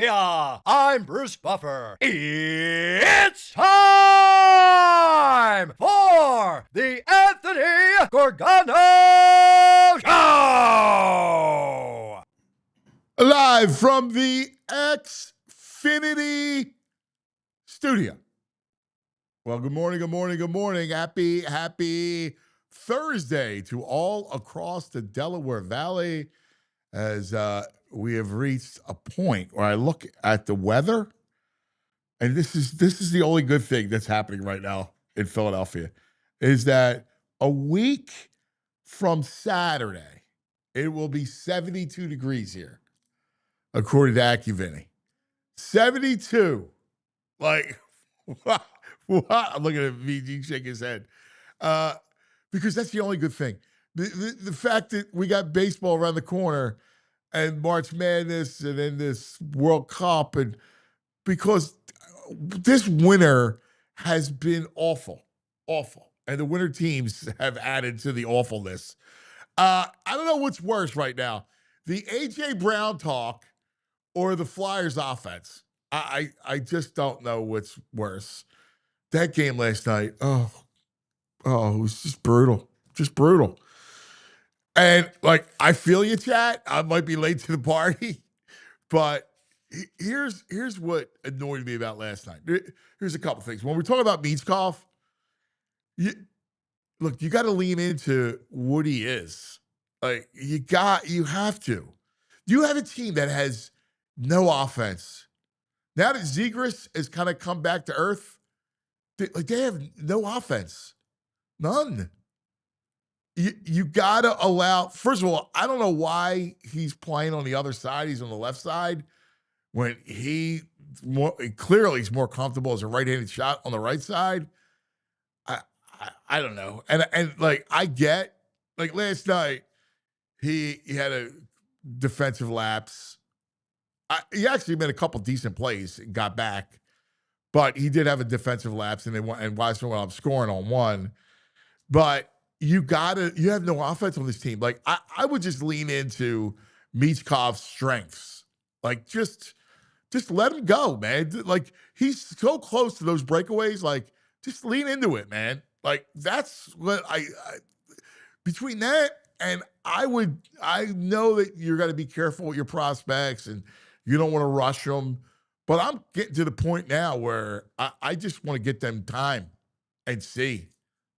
Philadelphia. I'm Bruce Buffer. It's time for the Anthony Gorgano Show! Live from the Xfinity studio. Well, good morning, good morning, good morning. Happy Thursday to all across the Delaware Valley as we have reached a point where I look at the weather, and this is the only good thing that's happening right now in Philadelphia, is that a week from Saturday, it will be 72 degrees here, according to AccuVinny. 72. Like, what? I'm looking at VG shake his head. Because that's the only good thing. The fact that we got baseball around the corner and March Madness and then this World Cup, and because this winter has been awful. And the winter teams have added to the awfulness. I don't know what's worse right now, the A.J. Brown talk or the Flyers offense. I just don't know what's worse. That game last night, it was just brutal. And, like, I feel you, chat. I might be late to the party, but here's what annoyed me about last night. Here's a couple things. When we're talking about Michkov, you got to lean into what he is. Like, you have to. You have a team that has no offense. Now that Zegras has kind of come back to earth, they have no offense. None. You got to allow, first of all, I don't know why he's playing on the other side. He's on the left side when clearly he's more comfortable as a right-handed shot on the right side. I don't know. And like, I get, like last night, he had a defensive lapse. He actually made a couple decent plays and got back, but he did have a defensive lapse, and Washington went up scoring on one. But you have no offense on this team. Like, I would just lean into Michkov's strengths. Like, just let him go, man. Like, he's so close to those breakaways. Like, just lean into it, man. Like, that's what I between that and I know that you're going to be careful with your prospects and you don't want to rush them. But I'm getting to the point now where I just want to get them time and see.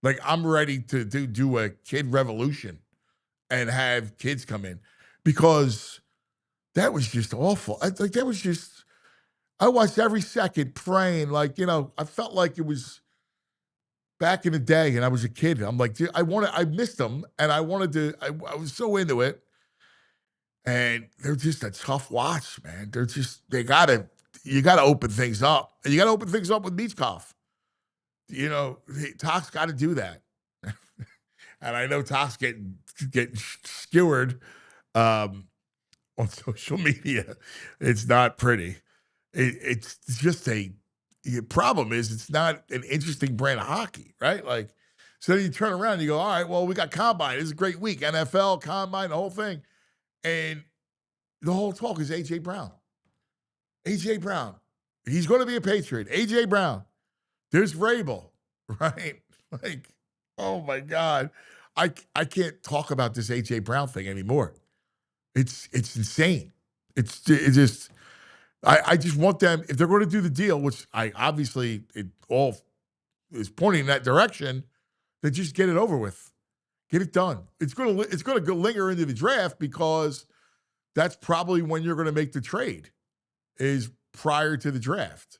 Like, I'm ready to do a kid revolution and have kids come in, because that was just awful. I watched every second praying, like, I felt like it was back in the day and I was a kid. I'm like, dude, I missed them, and I was so into it. And they're just a tough watch, man. You got to open things up. And you got to open things up with Michkov. Talk's got to do that. And I know Talk's getting skewered on social media. It's not pretty. It's just the problem is it's not an interesting brand of hockey, right? Like, so then you turn around and you go, all right, well, we got Combine. This is a great week. NFL, Combine, the whole thing. And the whole talk is A.J. Brown. A.J. Brown. He's going to be a Patriot. A.J. Brown. There's Vrabel, right? Like, oh, my God. I can't talk about this A.J. Brown thing anymore. It's insane. I just want them, if they're going to do the deal, which it all is pointing in that direction, then just get it over with. Get it done. It's going to go linger into the draft, because that's probably when you're going to make the trade, is prior to the draft.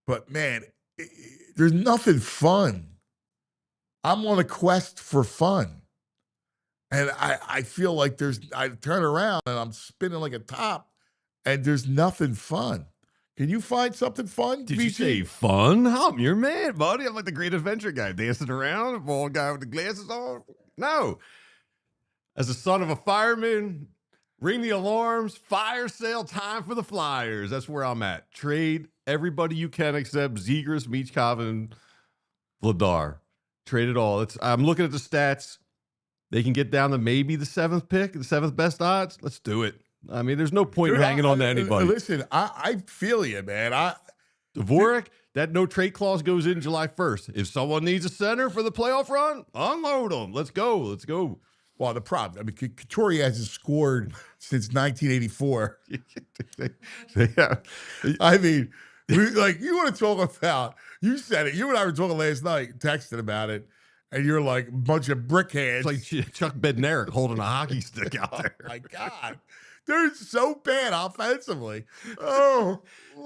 But, man, there's nothing fun. I'm on a quest for fun. And I feel like I turn around and I'm spinning like a top, and there's nothing fun. Can you find something fun? Did you say fun? I'm your man, buddy. I'm like the great adventure guy, dancing around, bald guy with the glasses on. No. As the son of a fireman, ring the alarms, fire sale time for the Flyers. That's where I'm at. Trade everybody you can except Zegras, Michkov, and Vladar. Trade it all. I'm looking at the stats. They can get down to maybe the seventh pick, the seventh best odds. Let's do it. I mean, there's no point in hanging on to anybody. Listen, I feel you, man. Dvorak, that no trade clause goes in July 1st. If someone needs a center for the playoff run, unload them. Let's go. Well, the problem, I mean, Couturier hasn't scored since 1984. Yeah. I mean, you want to talk about, you said it. You and I were talking last night, texting about it, and you're like a bunch of brick hands. It's like Chuck Bednarik holding a hockey stick out there. Oh, my God. They're so bad offensively. Oh.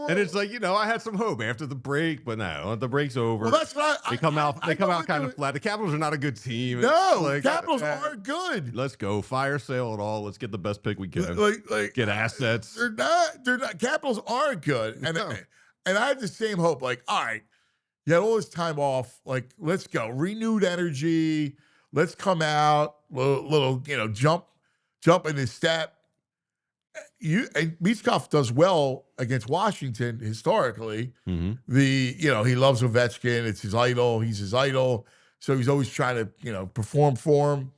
And it's like, I had some hope after the break, but no, the break's over. Well, that's what they come out kind of flat. The Capitals are not a good team. No, Capitals aren't good. Let's go. Fire sale it all. Let's get the best pick we can. Get assets. They're not. Capitals aren't good. And I had the same hope. Like, all right, you had all this time off. Like, let's go. Renewed energy. Let's come out. Little jump in the step. Michkov does well against Washington historically. Mm-hmm. He loves Ovechkin. It's his idol. He's his idol. So he's always trying to, perform for him.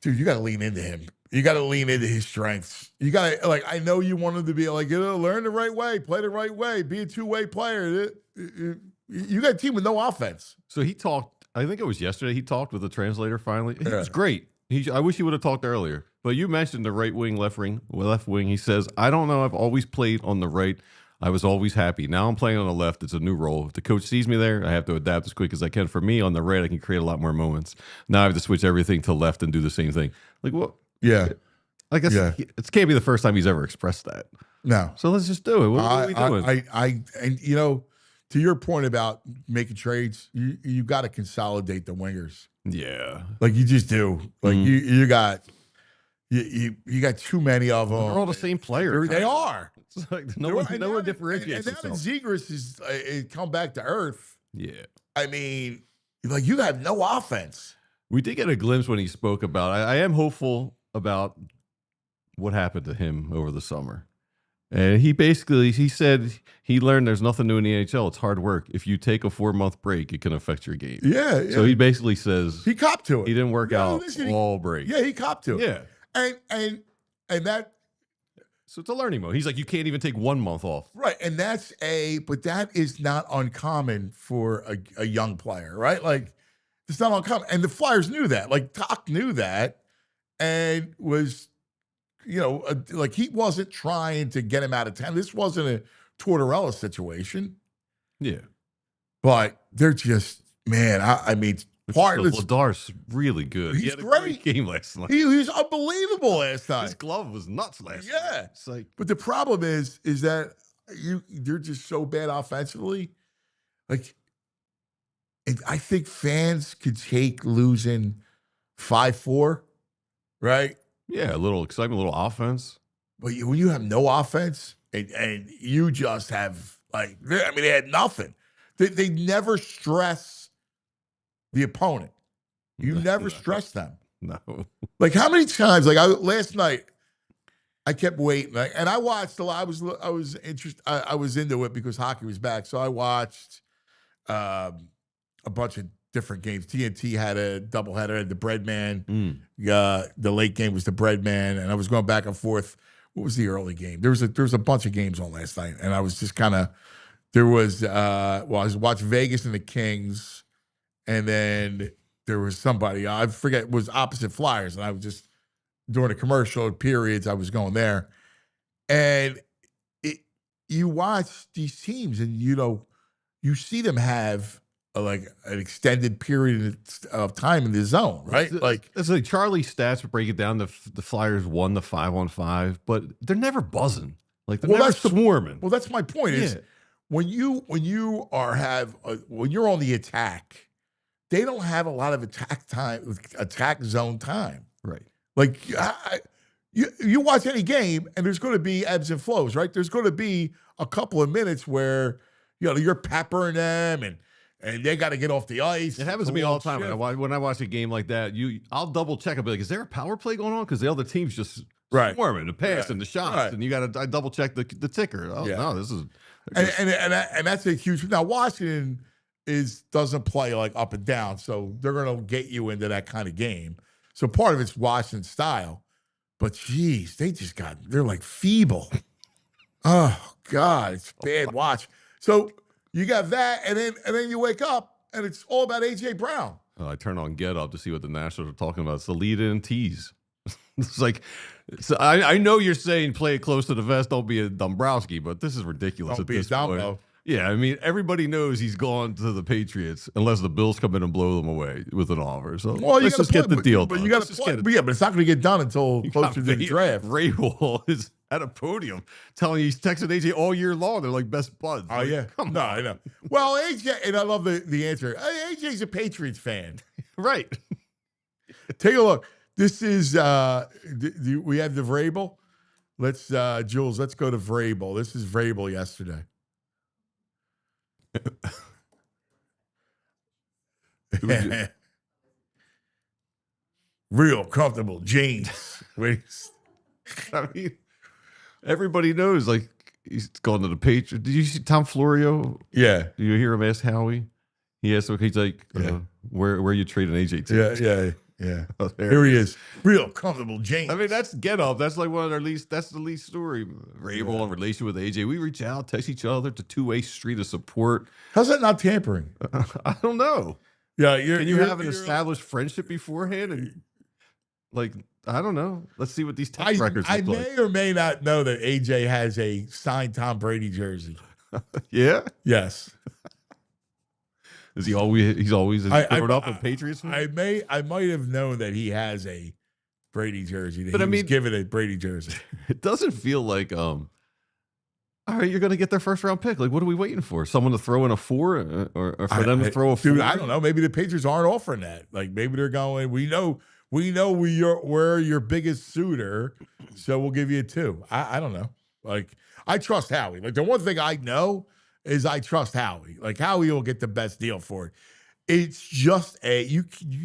Dude, you got to lean into him. You got to lean into his strengths. You got to, I know you want him to be learn the right way, play the right way, be a two-way player. You got a team with no offense. So he talked, I think it was yesterday, he talked with the translator finally. It was great. I wish he would have talked earlier. But you mentioned the right wing, left wing. He says, I don't know. I've always played on the right. I was always happy. Now I'm playing on the left. It's a new role. If the coach sees me there, I have to adapt as quick as I can. For me, on the right, I can create a lot more moments. Now I have to switch everything to left and do the same thing. Like, what? Yeah. I guess it can't be the first time he's ever expressed that. No. So let's just do it. What are we doing? And to your point about making trades, you got to consolidate the wingers. Yeah. Like you just do. Like you got too many of them. They're all the same player. They are. It's like no one differentiates and now that himself. Zegras is come back to earth. Yeah. I mean, you have no offense. We did get a glimpse when he spoke about I am hopeful about what happened to him over the summer. And he said he learned there's nothing new in the NHL. It's hard work. If you take a 4-month break, it can affect your game. Yeah. So he basically says he copped to it. He didn't work out all break. Yeah, he copped to it. Yeah. And that. So it's a learning mode. He's like, you can't even take 1 month off. Right. And but that is not uncommon for a young player, right? Like, it's not uncommon. And the Flyers knew that. Like, Doc knew that and was, he wasn't trying to get him out of town. This wasn't a Tortorella situation. Yeah. But they're just, man, I mean, Vladar's really good. He's he had a great game last night. He was unbelievable last night. His glove was nuts last night. Yeah. It's like, but the problem is that they're just so bad offensively. Like, I think fans could take losing 5-4, right? Yeah, a little excitement, a little offense. But when you have no offense and you just have, they had nothing. They never stress the opponent. You never stress them. No. Like, how many times, last night, I kept waiting. And I watched a lot. I was interested. I was into it because hockey was back. So I watched a bunch of different games. TNT had a doubleheader, the Breadman. The late game was the Breadman, and I was going back and forth. What was the early game? There was a bunch of games on last night, and I was just kind of I was watching Vegas and the Kings, and then there was somebody I forget it was opposite Flyers, and I was just during the commercial periods I was going there, and you watch these teams, and you see them have an extended period of time in the zone, right? It's like Charlie's stats break it down. The Flyers won the 5-on-5, but they're never buzzing. Like they're never swarming. Well, that's my point. Is when you're on the attack, they don't have a lot of attack zone time. Right. Like you watch any game, and there's going to be ebbs and flows, right? There's going to be a couple of minutes where you're peppering them and they got to get off the ice. It happens to me all the time. When I watch a game like that, I'll double check. I'll be like, is there a power play going on? Because the other team's just swarming, the pass and the shots, and you got to double check the ticker. Oh no, this is and that's a huge. Now Washington doesn't play up and down, so they're going to get you into that kind of game. So part of it's Washington style, But geez, they're like feeble. Oh God, it's a bad watch. So you got that, and then you wake up and it's all about AJ Brown. I turn on Get Up to see what the Nationals are talking about. It's the lead in tease. It's like, so I know you're saying play it close to the vest, don't be a Dombrowski, but this is ridiculous. Don't at be a this point. Dumbo. Yeah, I mean, everybody knows he's gone to the Patriots unless the Bills come in and blow them away with an offer. So let's just get the deal done. But you got to play. But but it's not going to get done until closer to the draft. Rabel is at a podium telling you he's texting AJ all year long. They're like best buds. Oh, like, yeah. Come no, on. I know. Well, AJ, and I love the answer. AJ's a Patriots fan. Right. Take a look. This is, we have the Vrabel. Let's, Jules, let's go to Vrabel. This is Vrabel yesterday. Real comfortable jeans. I mean, everybody knows, like, he's gone to the Patriots. Did you see Tom Florio? Yeah. Did you hear him ask Howie? He asked, he's like, where you trading AJ to? Yeah. Oh, Here he is. Real comfortable jeans. I mean, that's Get Up. That's like one of their least, that's the least story. Rabel in relation with AJ. We reach out, text each other. It's a two-way street of support. How's that not tampering? I don't know. Yeah. Can you have an established friendship beforehand? And like, I don't know. Let's see what these text records look like. I may or may not know that AJ has a signed Tom Brady jersey. Yeah? Yes. Is he always, he's always grown up a Patriots fan? I might have known that he has a Brady jersey. That But he I mean, was given a Brady jersey. It doesn't feel like, all right, you're going to get their first round pick. Like, what are we waiting for? Someone to throw in a 4 or for them to throw a 4? Dude, I don't know. Maybe the Patriots aren't offering that. Like maybe they're going, we know we're your biggest suitor, so we'll give you a 2. I don't know. Like I trust Howie. Like the one thing I know is I trust Howie. Like Howie will get the best deal for it. It's just you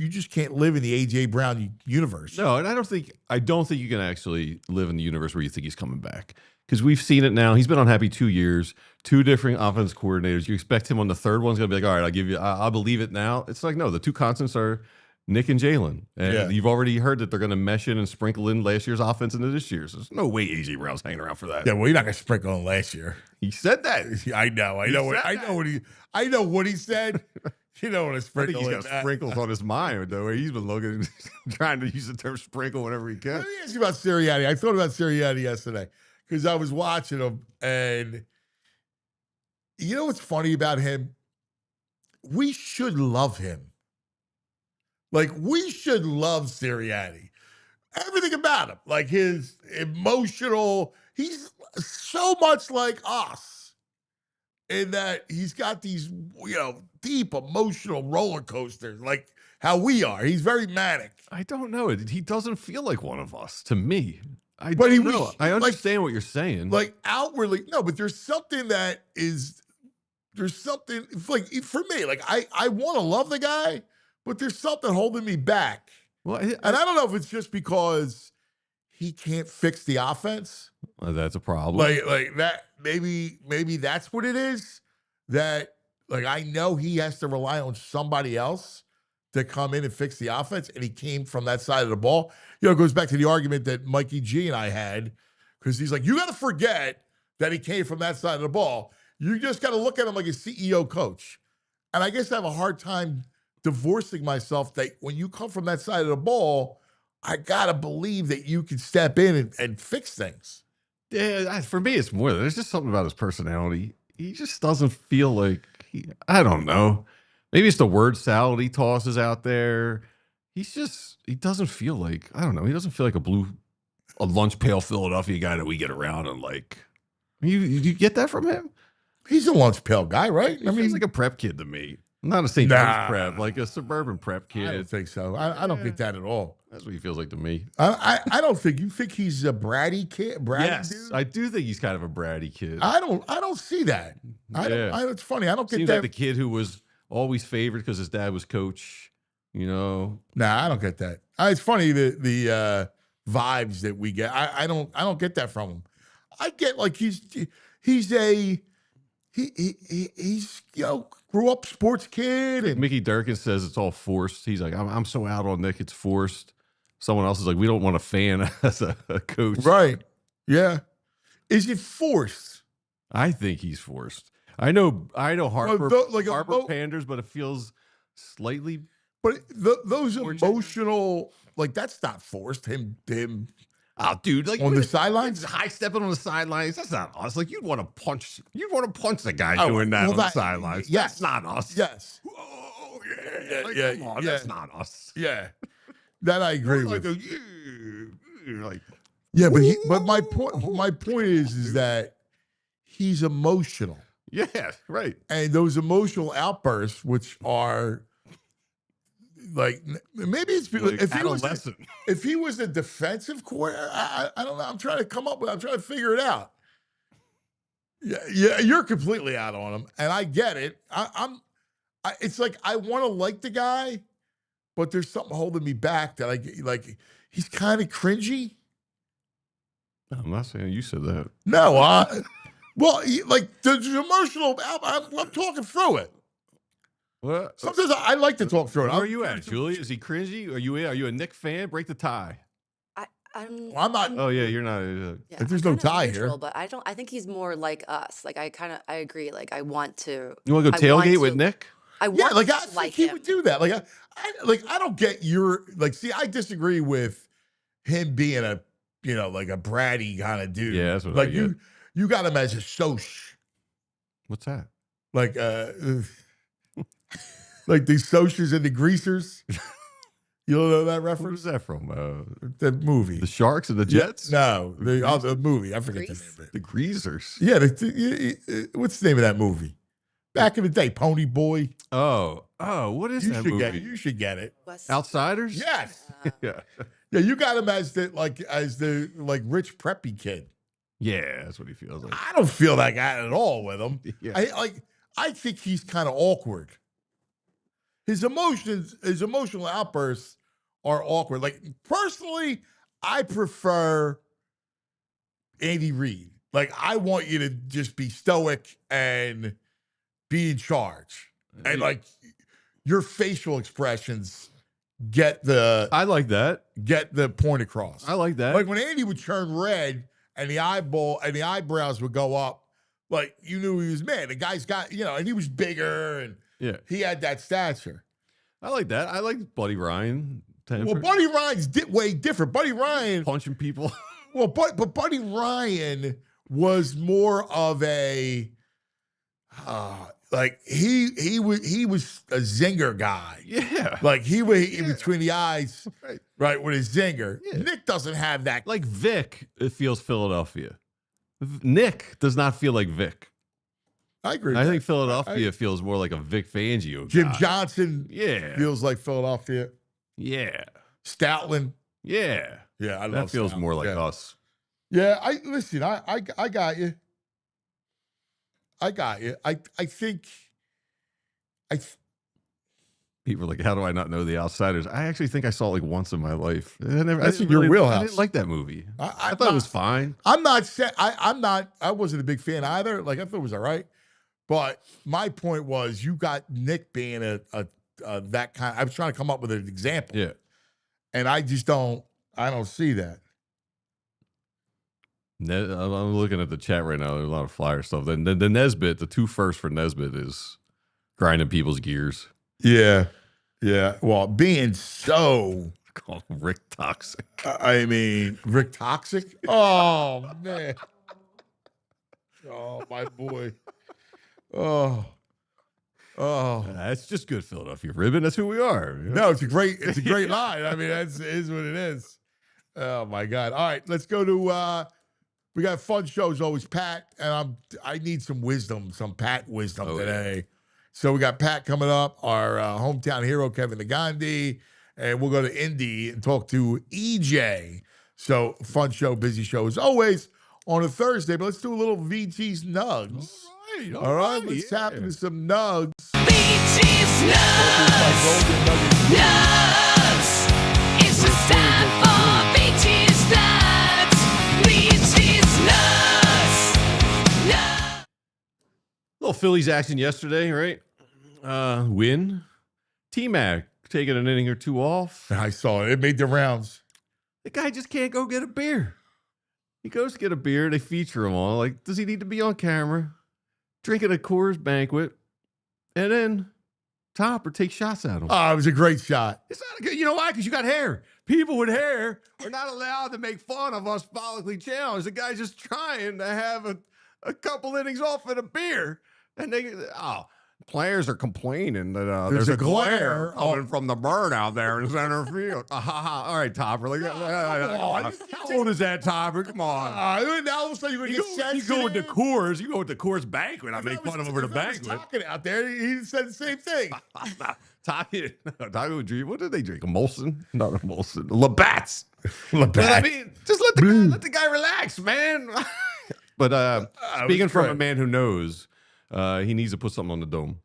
just can't live in the AJ Brown universe. No, and I don't think you can actually live in the universe where you think he's coming back. Because we've seen it now. He's been unhappy 2 years, 2 different offense coordinators. You expect him on the third one's going to be like, all right, I'll believe it now. It's like, no, the 2 constants are Nick and Jaelen. And you've already heard that they're going to mesh in and sprinkle in last year's offense into this year's. There's no way AJ Brown's hanging around for that. Yeah, well, you're not going to sprinkle in last year. He said that. I know what he said. You know what a sprinkle is. I think he's got sprinkles on his mind, though. He's been looking, trying to use the term sprinkle whenever he can. Let me ask you about Sirianni. I thought about Sirianni yesterday because I was watching him, and you know what's funny about him? We should love him. Like, we should love Sirianni. Everything about him. Like, his emotional, he's so much like us in that he's got these, deep emotional roller coasters, like how we are. He's very manic. I don't know. He doesn't feel like one of us to me. I understand what you're saying. Like, outwardly, no, but there's something like, for me, like, I want to love the guy, but there's something holding me back. Well, and I don't know if it's just because he can't fix the offense. That's a problem. Like that, maybe that's what it is. That, like, I know he has to rely on somebody else to come in and fix the offense, and he came from that side of the ball. It goes back to the argument that Mikey G and I had, because he's like, you got to forget that he came from that side of the ball. You just got to look at him like a CEO coach. And I guess I have a hard time divorcing myself that when you come from that side of the ball, I got to believe that you can step in and fix things. Yeah, for me, it's more. There's just something about his personality. He just doesn't feel like, I don't know. Maybe it's the word salad he tosses out there. He doesn't feel like, I don't know. He doesn't feel like a lunch pail Philadelphia guy that we get around and like. You get that from him? He's a lunch pail guy, right? I mean, he's like a prep kid to me. Not a St. Joe's prep, like a suburban prep kid. I don't think so. I don't get that at all. That's what he feels like to me. I don't think. You think he's a bratty kid? Yes, dude? I do think he's kind of a bratty kid. I don't see that. It's funny. I don't get Seems that. like the kid who was always favored because his dad was coach. Nah, I don't get that. It's funny the vibes that we get. I don't get that from him. I get like he's grew up sports kid. And Mickey Durkin says it's all forced. He's like, I'm so out on Nick, it's forced. someone else is like, we don't want a fan as a coach. Right. Yeah. Is it forced? I think he's forced. I know Harper, Harper panders, but it feels slightly. But those emotional, like that's not forced. Him. Oh, dude, like on the sidelines, high stepping on the sidelines. That's not us. Like you'd want to punch the guy doing that on the sidelines. Yes, that's not us. Yes. Oh yeah, like, yeah. Come on, that's not us. Yeah, that I agree with. Like, yeah, but my point is that he's emotional. Yeah, right. And those emotional outbursts, which are like maybe it's like if he was a defensive coordinator, I don't know. I'm trying to figure it out. Yeah, you're completely out on him, and I get it. It's like I want to like the guy, but there's something holding me back that like. He's kind of cringy. I'm not saying you said that. No, well, like the emotional. I'm talking through it. What? Sometimes I like to talk through it. Where are you at, Julie? Is he cringy? Are you a Nick fan? Break the tie. I'm not. Oh yeah, you're not. Yeah, there's no tie neutral, here, but I think he's more like us. Like I agree. Like I want to. You want to go tailgate with Nick? I want I to think he would do that. I don't get your See, I disagree with him being a like a bratty kind of dude. Yeah, that's what like I get. You got him as a soch. What's that? Like like the soches and the greasers. You don't know that reference? Where's that from? The movie, The Sharks and the Jets. No, the movie. I forget the name of it. The Greasers. Yeah, what's the name of that movie? Back in the day, Pony Boy. Oh, what is that movie? You should get it. Outsiders. Yes. Yeah. Yeah, you got him as the rich preppy kid. Yeah, that's what he feels like. I don't feel that guy at all with him. Yeah. I think he's kind of awkward. His emotional outbursts are awkward. Like personally, I prefer Andy Reid. Like I want you to just be stoic and be in charge, and like your facial expressions I like that. Get the point across. I like that. Like when Andy would turn red and the eyebrows would go up, like you knew he was mad. The guy's got, and he was bigger and he had that stature. I like that. I like Buddy Ryan. Well, Buddy Ryan's way different. Buddy Ryan punching people. Well, but Buddy Ryan was more of a like he was a zinger guy. Yeah. Like he was between the eyes, right, with his zinger. Yeah. Nick doesn't have that. Like Vic, it feels Philadelphia. Nick does not feel like Vic. I agree. I think Philadelphia feels more like a Vic Fangio. Jim guy. Johnson, Yeah, feels like Philadelphia. Yeah, Stoutland, yeah. I love That feels Stoutland. more like us. Yeah, I got you. I think People are like, how do I not know The Outsiders? I actually think I saw it like once in my life. That's in your wheelhouse. I didn't like that movie. I thought it was fine. I'm not. I wasn't a big fan either. Like I thought it was all right, but my point was, you got Nick being a that kind. I was trying to come up with an example. Yeah, and I just don't. I don't see that. I'm looking at the chat right now. There's a lot of flyer stuff. Then the Nesbitt, the 2 first for Nesbitt is grinding people's gears. Yeah. Well, being so called Rick Toxic. I mean, Rick Toxic. Oh man. Oh my boy. Oh. That's just good Philadelphia ribbon. That's who we are. No, it's a great line. I mean, it is what it is. Oh my God. All right, let's go to we got fun shows always, Pat, and I need some wisdom, some Pat wisdom today. Yeah. So we got Pat coming up, our hometown hero, Kevin Negandhi, and we'll go to Indy and talk to EJ. So fun show, busy show as always on a Thursday, but let's do a little VT's Nugs. All right, let's tap into some Nugs. VT's Nugs. Nugs. It's just time for VT's Nugs. VT's Nugs. Little Phillies action yesterday, right? Win. T-Mac taking an inning or 2 off. I saw it. It made the rounds. The guy just can't go get a beer. He goes to get a beer. They feature him on. Like, does he need to be on camera? Drinking a Coors Banquet. And then Topper takes shots at him. Oh, it was a great shot. It's not a good. You know why? Because you got hair. People with hair are not allowed to make fun of us follically challenged. The guy's just trying to have a couple innings off in a beer. And players are complaining that there's a glare coming from the bird out there in center field. All right, Topper. How old is that, Topper? Come on. Now all of a sudden you're going to get sensitive. You go with the Coors. You go with the Coors Banquet. I make fun of him over the banquet. Talking out there, he said the same thing. Tommy would drink. What did they drink? A Molson? Not a Molson. Labatt's. Labatt. I mean, just let the guy relax, man. But speaking from a man who knows, he needs to put something on the dome.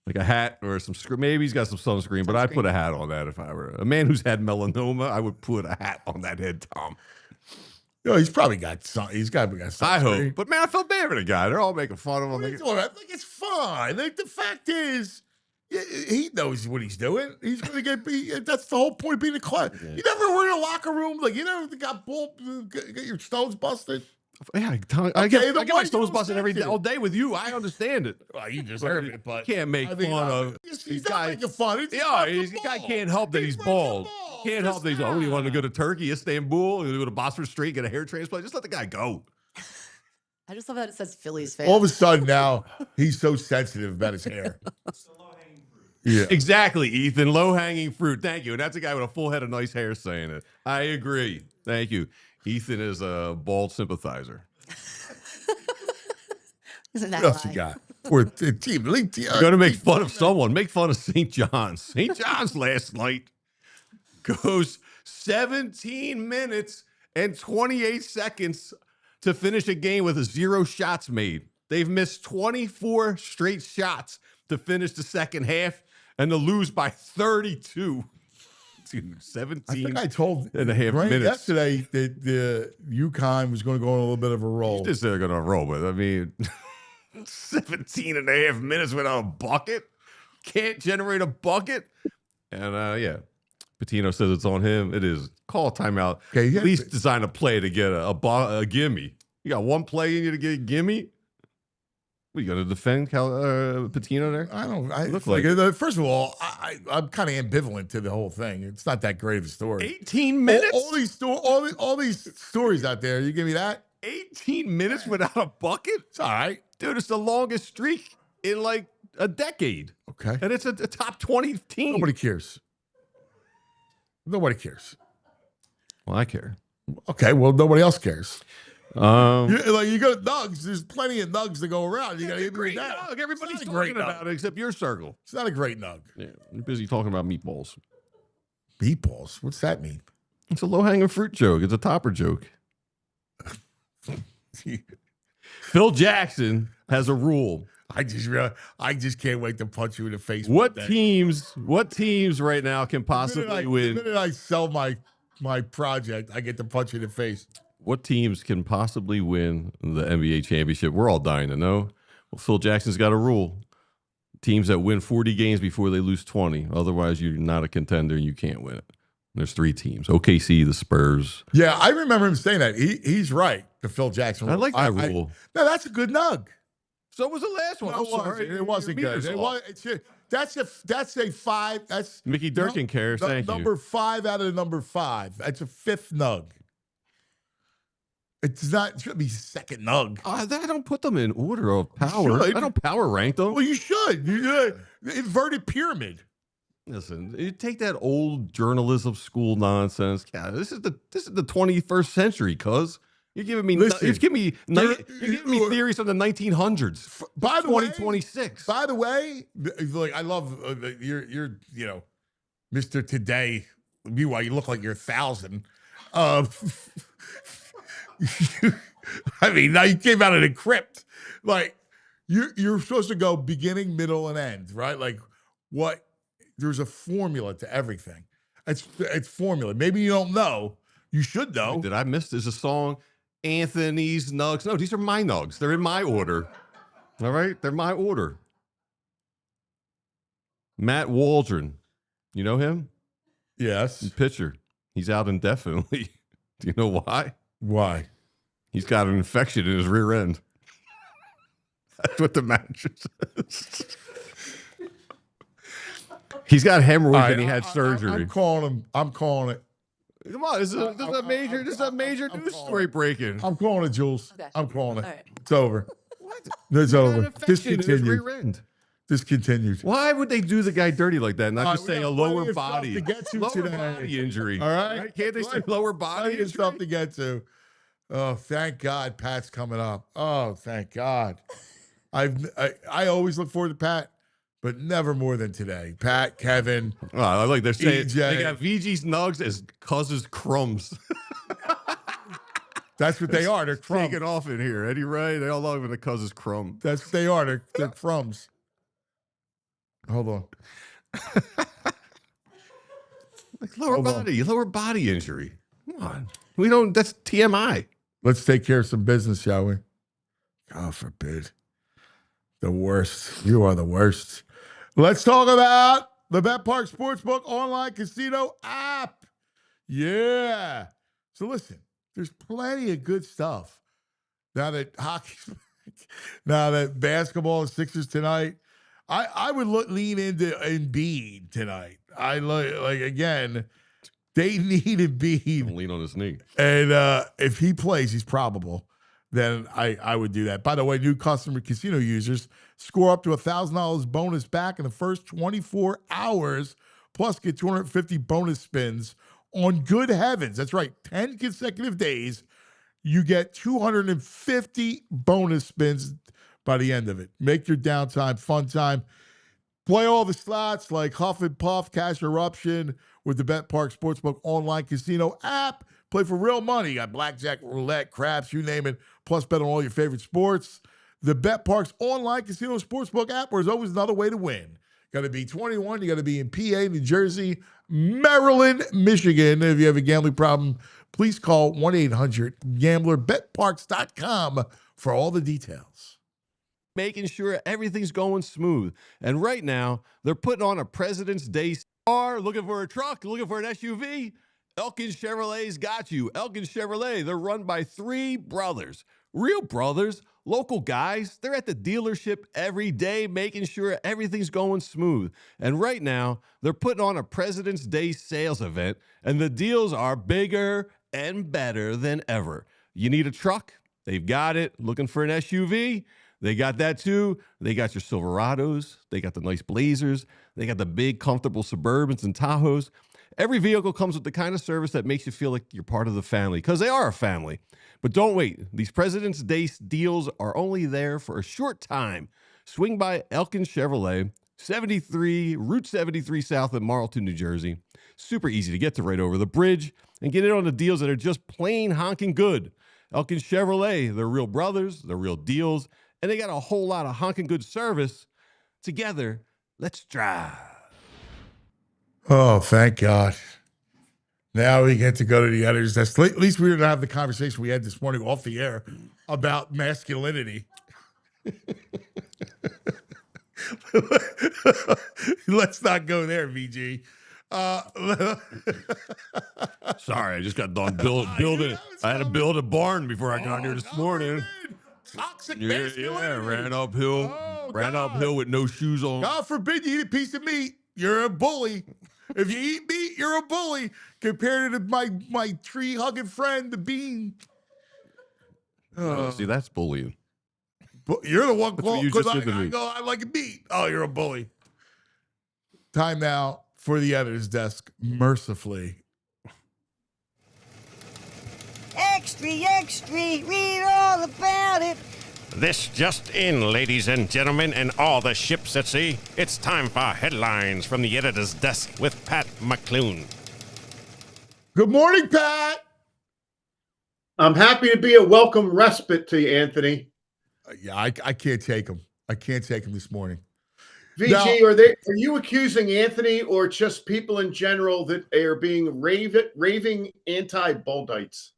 Like a hat or some screen. Maybe he's got some sunscreen, but I'd put a hat on that if I were a man who's had melanoma. I would put a hat on that head, Tom. He's probably got some. He's got sunscreen. I hope. But man, I felt bad for the guy. They're all making fun of him. Like, it's fine. Like, the fact is, he knows what he's doing. He's going to get. That's the whole point of being a club. Yeah. You never were in a locker room. Like, you never got get your stones busted. Yeah, I get my stones busted all day with you. I understand it. Well, you deserve it, but can't make fun of he's not making fun. The guy can't help that he's bald. Can't help that he's bald. You want to go to Turkey, Istanbul, you go to Bosphorus Street, get a hair transplant? Just let the guy go. I just love that it says Phillies fan. All of a sudden now he's so sensitive about his hair. Yeah, exactly, Ethan. Low-hanging fruit. Thank you. And that's a guy with a full head of nice hair saying it. I agree. Thank you. Ethan is a bald sympathizer. Isn't that what else you got? We're team. You're going to make fun of someone. Make fun of St. John's. St. John's last night goes 17 minutes and 28 seconds to finish a game with 0 shots made. They've missed 24 straight shots to finish the second half and to lose by 32. Dude, 17 I think I told and a half minutes. Yesterday that the UConn was going to go on a little bit of a roll. Just they're going to roll, but I mean, 17 and a half minutes without a bucket. Can't generate a bucket. And yeah, Patino says it's on him. It is. Call a timeout. Okay, at least design a play to get a gimme. You got one play in you to get a gimme. What, you going to defend Patino there? I don't. Look like first of all, I'm kind of ambivalent to the whole thing. It's not that great of a story. 18 minutes. All these stories out there. You give me that. 18 minutes without a bucket. It's all right, dude. It's the longest streak in like a decade. Okay, and it's a top 20 team. Nobody cares. Nobody cares. Well, I care. Okay, well, nobody else cares. You go to Nugs. There's plenty of Nugs to go around. You got to great nug. Everybody's talking about it except your circle. It's not a great nug. Yeah, you're busy talking about meatballs. Meatballs? What's that mean? It's a low-hanging fruit joke. It's a topper joke. Phil Jackson has a rule. I just can't wait to punch you in the face. What teams right now can possibly win? The minute I sell my project, I get to punch you in the face. What teams can possibly win the NBA championship? We're all dying to know. Well, Phil Jackson's got a rule. Teams that win 40 games before they lose 20. Otherwise, you're not a contender and you can't win it. There's 3 teams. OKC, the Spurs. Yeah, I remember him saying that. He's right, the Phil Jackson rule. I like that rule. No, that's a good nug. So was the last one. No, it wasn't good. That's a 5. That's Mickey Durkin cares. Thank you. Number 5 out of the number 5. That's a 5th nug. It should be second nug. I don't put them in order of power. I don't power rank them. Well, you should. Inverted pyramid. Listen, you take that old journalism school nonsense. God, this is the 21st century, cuz. You're giving me theories from the 1900s. By the 2026. By the way, like I love you're Mr. Today. Meanwhile, you look like you're 1,000. I mean, now you came out of the crypt. Like you're supposed to go beginning, middle, and end, right? Like what? There's a formula to everything. It's formula. Maybe you don't know. You should know. Did I miss? There's a song, Anthony's Nugs. No, these are my nugs. They're in my order. All right, they're my order. Matt Waldron, you know him? Yes, Pitcher. He's out indefinitely. Do you know why? Why? He's got an infection in his rear end. That's what the manager says. He's got hemorrhoids and he had surgery. I'm calling him. I'm calling it. Come on, this is a major news story breaking. I'm calling it, Jules. Okay. I'm calling it. All right. It's over. What? It's He got an over. infection in his Discontinued. rear end. Discontinued. Why would they do the guy dirty like that? Not All just right, we saying a got plenty lower of stuff body, to get to lower today. body injury. All right? Can't they say lower body Plenty of injury? stuff to get to. Oh, thank God Pat's coming up. Oh, thank God. I always look forward to Pat, but never more than today. Pat, Kevin. Oh, I like they're saying EJ. they got VG's nugs as causes crumbs. That's what they are. They're crumbs. Taking off in here. Eddie Ray, they all love him the causes crumb. That's what they are. They're crumbs. Hold on. Like lower body injury. Come on. We don't, that's TMI. Let's take care of some business, shall we? God forbid. The worst. You are the worst. Let's talk about the BetPark Sportsbook online casino app. Yeah. So listen, there's plenty of good stuff. Now that hockey's back, now that basketball is Sixers tonight, I would lean into Embiid tonight. Like again, they need Embiid. Don't lean on his knee. And if he plays, he's probable, then I would do that. By the way, new customer casino users score up to $1,000 bonus back in the first 24 hours, plus get 250 bonus spins on Good Heavens. That's right, 10 consecutive days. You get 250 bonus spins by the end of it. Make your downtime fun time. Play all the slots like Huff and Puff, Cash Eruption with the BetPark Sportsbook online casino app. Play for real money. You got blackjack, roulette, craps, you name it. Plus, bet on all your favorite sports. The BetPark's online casino sportsbook app, where there's always another way to win. Got to be 21. You got to be in PA, New Jersey, Maryland, Michigan. If you have a gambling problem, please call 1-800-GAMBLER. BetParks.com for all the details. Making sure everything's going smooth. And right now, they're putting on a President's Day car. Looking for a truck? Looking for an SUV? Elkin Chevrolet's got you. Elkin Chevrolet, they're run by three brothers. Real brothers, local guys. They're at the dealership every day making sure everything's going smooth. And right now, they're putting on a President's Day sales event, and the deals are bigger and better than ever. You need a truck? They've got it. Looking for an SUV? They got that too. They got your Silverados. They got the nice Blazers. They got the big, comfortable Suburbans and Tahoes. Every vehicle comes with the kind of service that makes you feel like you're part of the family, because they are a family. But don't wait. These President's Day deals are only there for a short time. Swing by Elkin Chevrolet, Route 73 South in Marlton, New Jersey. Super easy to get to right over the bridge, and get in on the deals that are just plain honking good. Elkin Chevrolet, they're real brothers, they're real deals, and they got a whole lot of honking good service. Together, let's drive. Oh, thank God. Now we get to go to the editors' desk. At least we didn't have the conversation we had this morning off the air about masculinity. Let's not go there, VG. Sorry, I just got done building. I had to build a barn before I got here this morning. Toxic Yeah, masculinity. ran uphill. Oh, ran God. uphill with no shoes on. God forbid you eat a piece of meat. You're a bully. If you eat meat, you're a bully. Compared to my tree-hugging friend, the bean. See, that's bullying. But you're the one That's what called you because just did to I me. go, I like a meat. Oh, you're a bully. Time now for the editor's desk, mercifully. Extra, extra, read all about it. This just in, ladies and gentlemen, and all the ships at sea. It's time for headlines from the editor's desk with Pat McLoone. Good morning, Pat. I'm happy to be a welcome respite to you, Anthony. Yeah, I can't take him. I can't take him this morning. VG, Now- are you accusing Anthony or just people in general that are being raving anti-Boldites?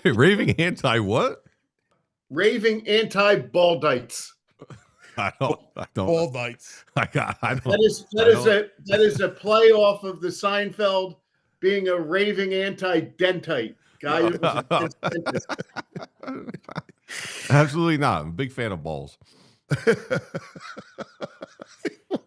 Raving anti what? Raving anti-Baldites. I don't. All nights. I don't. That is a play off of the Seinfeld being a raving anti-dentite guy who was against dentists. Absolutely not. I'm a big fan of balls.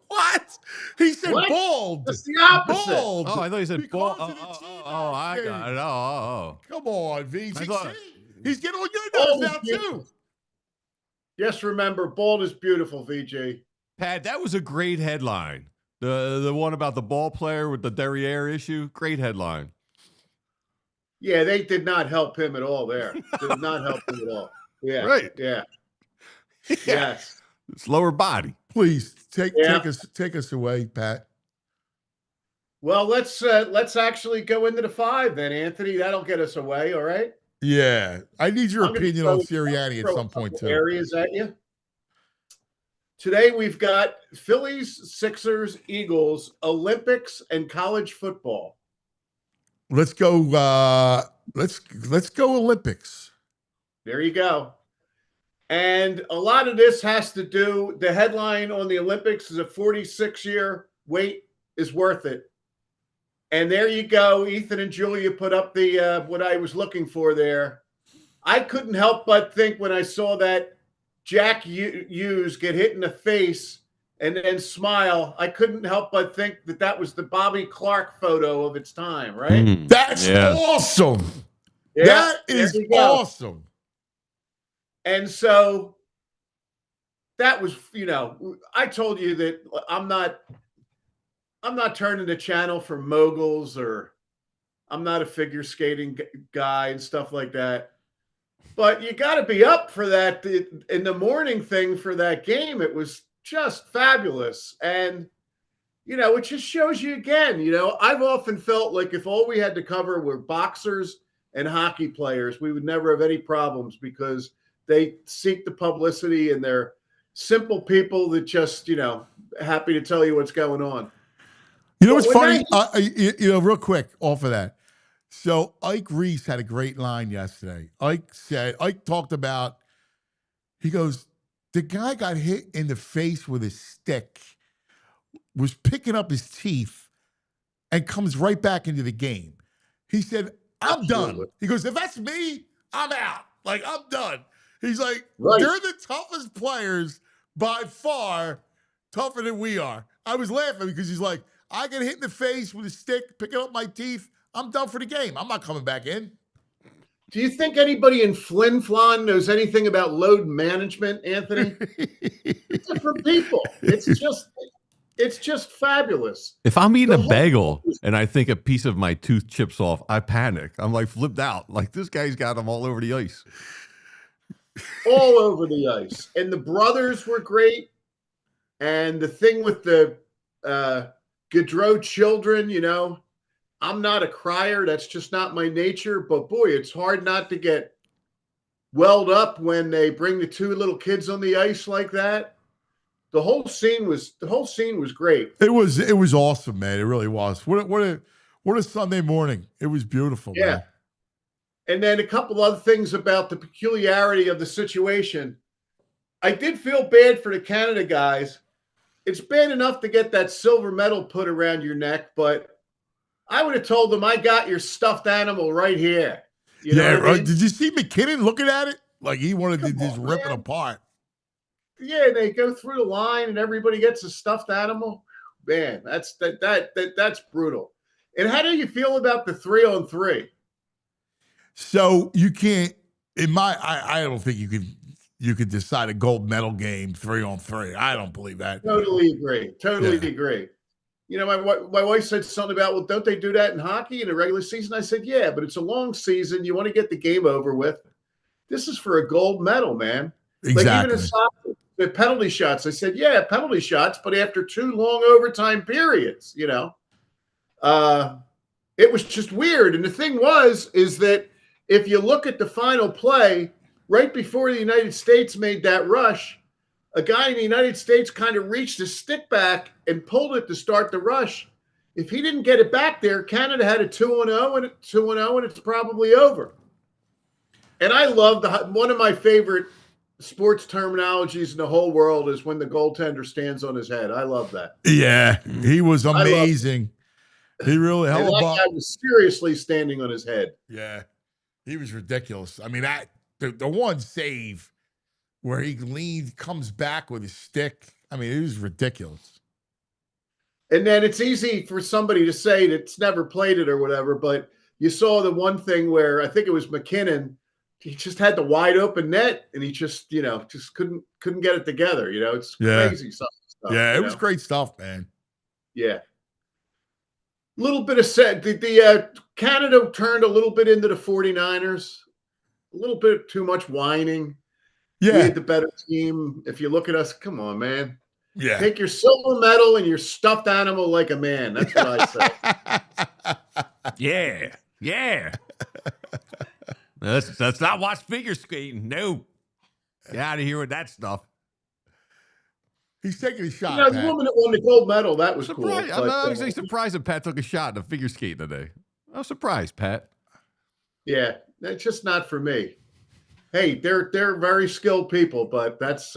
What? He said What? bald. That's the opposite. Bald. Oh, I thought you said Because ball. of the team I acting. got it. Oh. Come on, VG. I thought- He's getting on your Bald nerves is now, beautiful. too. Just remember, bald is beautiful, VJ. Pat, that was a great headline. The one about the ball player with the derriere issue. Great headline. Yeah, they did not help him at all there. Did not help him at all. Yeah. Right. Yeah. Yeah. Yes. It's lower body. Please take Yeah. take us away, Pat. Well, let's actually go into the 5 then, Anthony. That'll get us away, all right? Yeah, I need your I'm gonna opinion throw- on Sirianni at throw some a point couple too. Areas at you. Today we've got Phillies, Sixers, Eagles, Olympics, and college football. Let's go. Let's go Olympics. There you go. And a lot of this has to do, the headline on the Olympics is a 46-year wait is worth it. And there you go. Ethan and Julia put up the what I was looking for there. I couldn't help but think when I saw that Jack Hughes get hit in the face and then smile, I couldn't help but think that that was the Bobby Clark photo of its time, right? That's awesome. Yeah, That there is you go. awesome. And so that was, I told you that I'm not turning the channel for moguls, or I'm not a figure skating guy and stuff like that. But you got to be up for that in the morning thing for that game. It was just fabulous. And, it just shows you again, I've often felt like if all we had to cover were boxers and hockey players, we would never have any problems because they seek the publicity and they're simple people that just, happy to tell you what's going on. You know what's But when funny? Real quick off of that. So Ike Reese had a great line yesterday. Ike talked about, he goes, the guy got hit in the face with a stick, was picking up his teeth, and comes right back into the game. He said, I'm done. He goes, if that's me, I'm out. Like, I'm done. He's like, Right. they're the toughest players by far, tougher than we are. I was laughing because he's like, I get hit in the face with a stick, picking up my teeth. I'm done for the game. I'm not coming back in. Do you think anybody in Flin Flon knows anything about load management, Anthony? Different people. It's just fabulous. If I'm eating The a whole- bagel and I think a piece of my tooth chips off, I panic. I'm like flipped out. Like this guy's got them all over the ice. All over the ice. And the brothers were great. And the thing with the Gaudreau children, I'm not a crier. That's just not my nature. But boy, it's hard not to get welled up when they bring the two little kids on the ice like that. The whole scene was great. It was awesome, man. It really was. What a Sunday morning. It was beautiful, Yeah. man. And then a couple other things about the peculiarity of the situation. I did feel bad for the Canada guys. It's bad enough to get that silver medal put around your neck, but I would have told them, I got your stuffed animal right here. You know what I mean? Did you see McKinnon looking at it? Like he wanted to just rip it man. apart. Yeah, they go through the line and everybody gets a stuffed animal. Man, that's brutal. And how do you feel about the 3-on-3? So you can't, I don't think you could decide a gold medal game 3-on-3. I don't believe that. Totally agree. Totally Yeah. agree. My wife said something about, well, don't they do that in hockey in a regular season? I said, yeah, but it's a long season. You want to get the game over with. This is for a gold medal, man. Exactly. Like even in soccer, the penalty shots. I said, yeah, penalty shots, but after 2 long overtime periods, it was just weird. And the thing is that if you look at the final play, right before the United States made that rush, a guy in the United States kind of reached his stick back and pulled it to start the rush. If he didn't get it back there, Canada had a 2-0 and it's probably over. And I love one of my favorite sports terminologies in the whole world is when the goaltender stands on his head. I love that. Yeah, he was amazing. He really And hell that above. guy was seriously standing on his head. Yeah, he was ridiculous. I mean, the one save where he leans, comes back with his stick. I mean, it was ridiculous. And then it's easy for somebody to say that's never played it or whatever, but you saw the one thing where I think it was McKinnon. He just had the wide open net, and he just couldn't get it together. It's crazy stuff. Yeah, it was great stuff, man. Yeah. Little bit of set. The Canada turned a little bit into the 49ers. A little bit too much whining. Yeah. We had the better team. If you look at us, come on, man. Yeah. Take your silver medal and your stuffed animal like a man. That's what I say. Yeah. Let's not watch figure skating. No. Get out of here with that stuff. He's taking a shot. The woman that won the gold medal, that was cool. I'm not actually surprised that Pat took a shot in a figure skate today. I'm surprised, Pat. Yeah, that's just not for me. Hey, they're very skilled people, but that's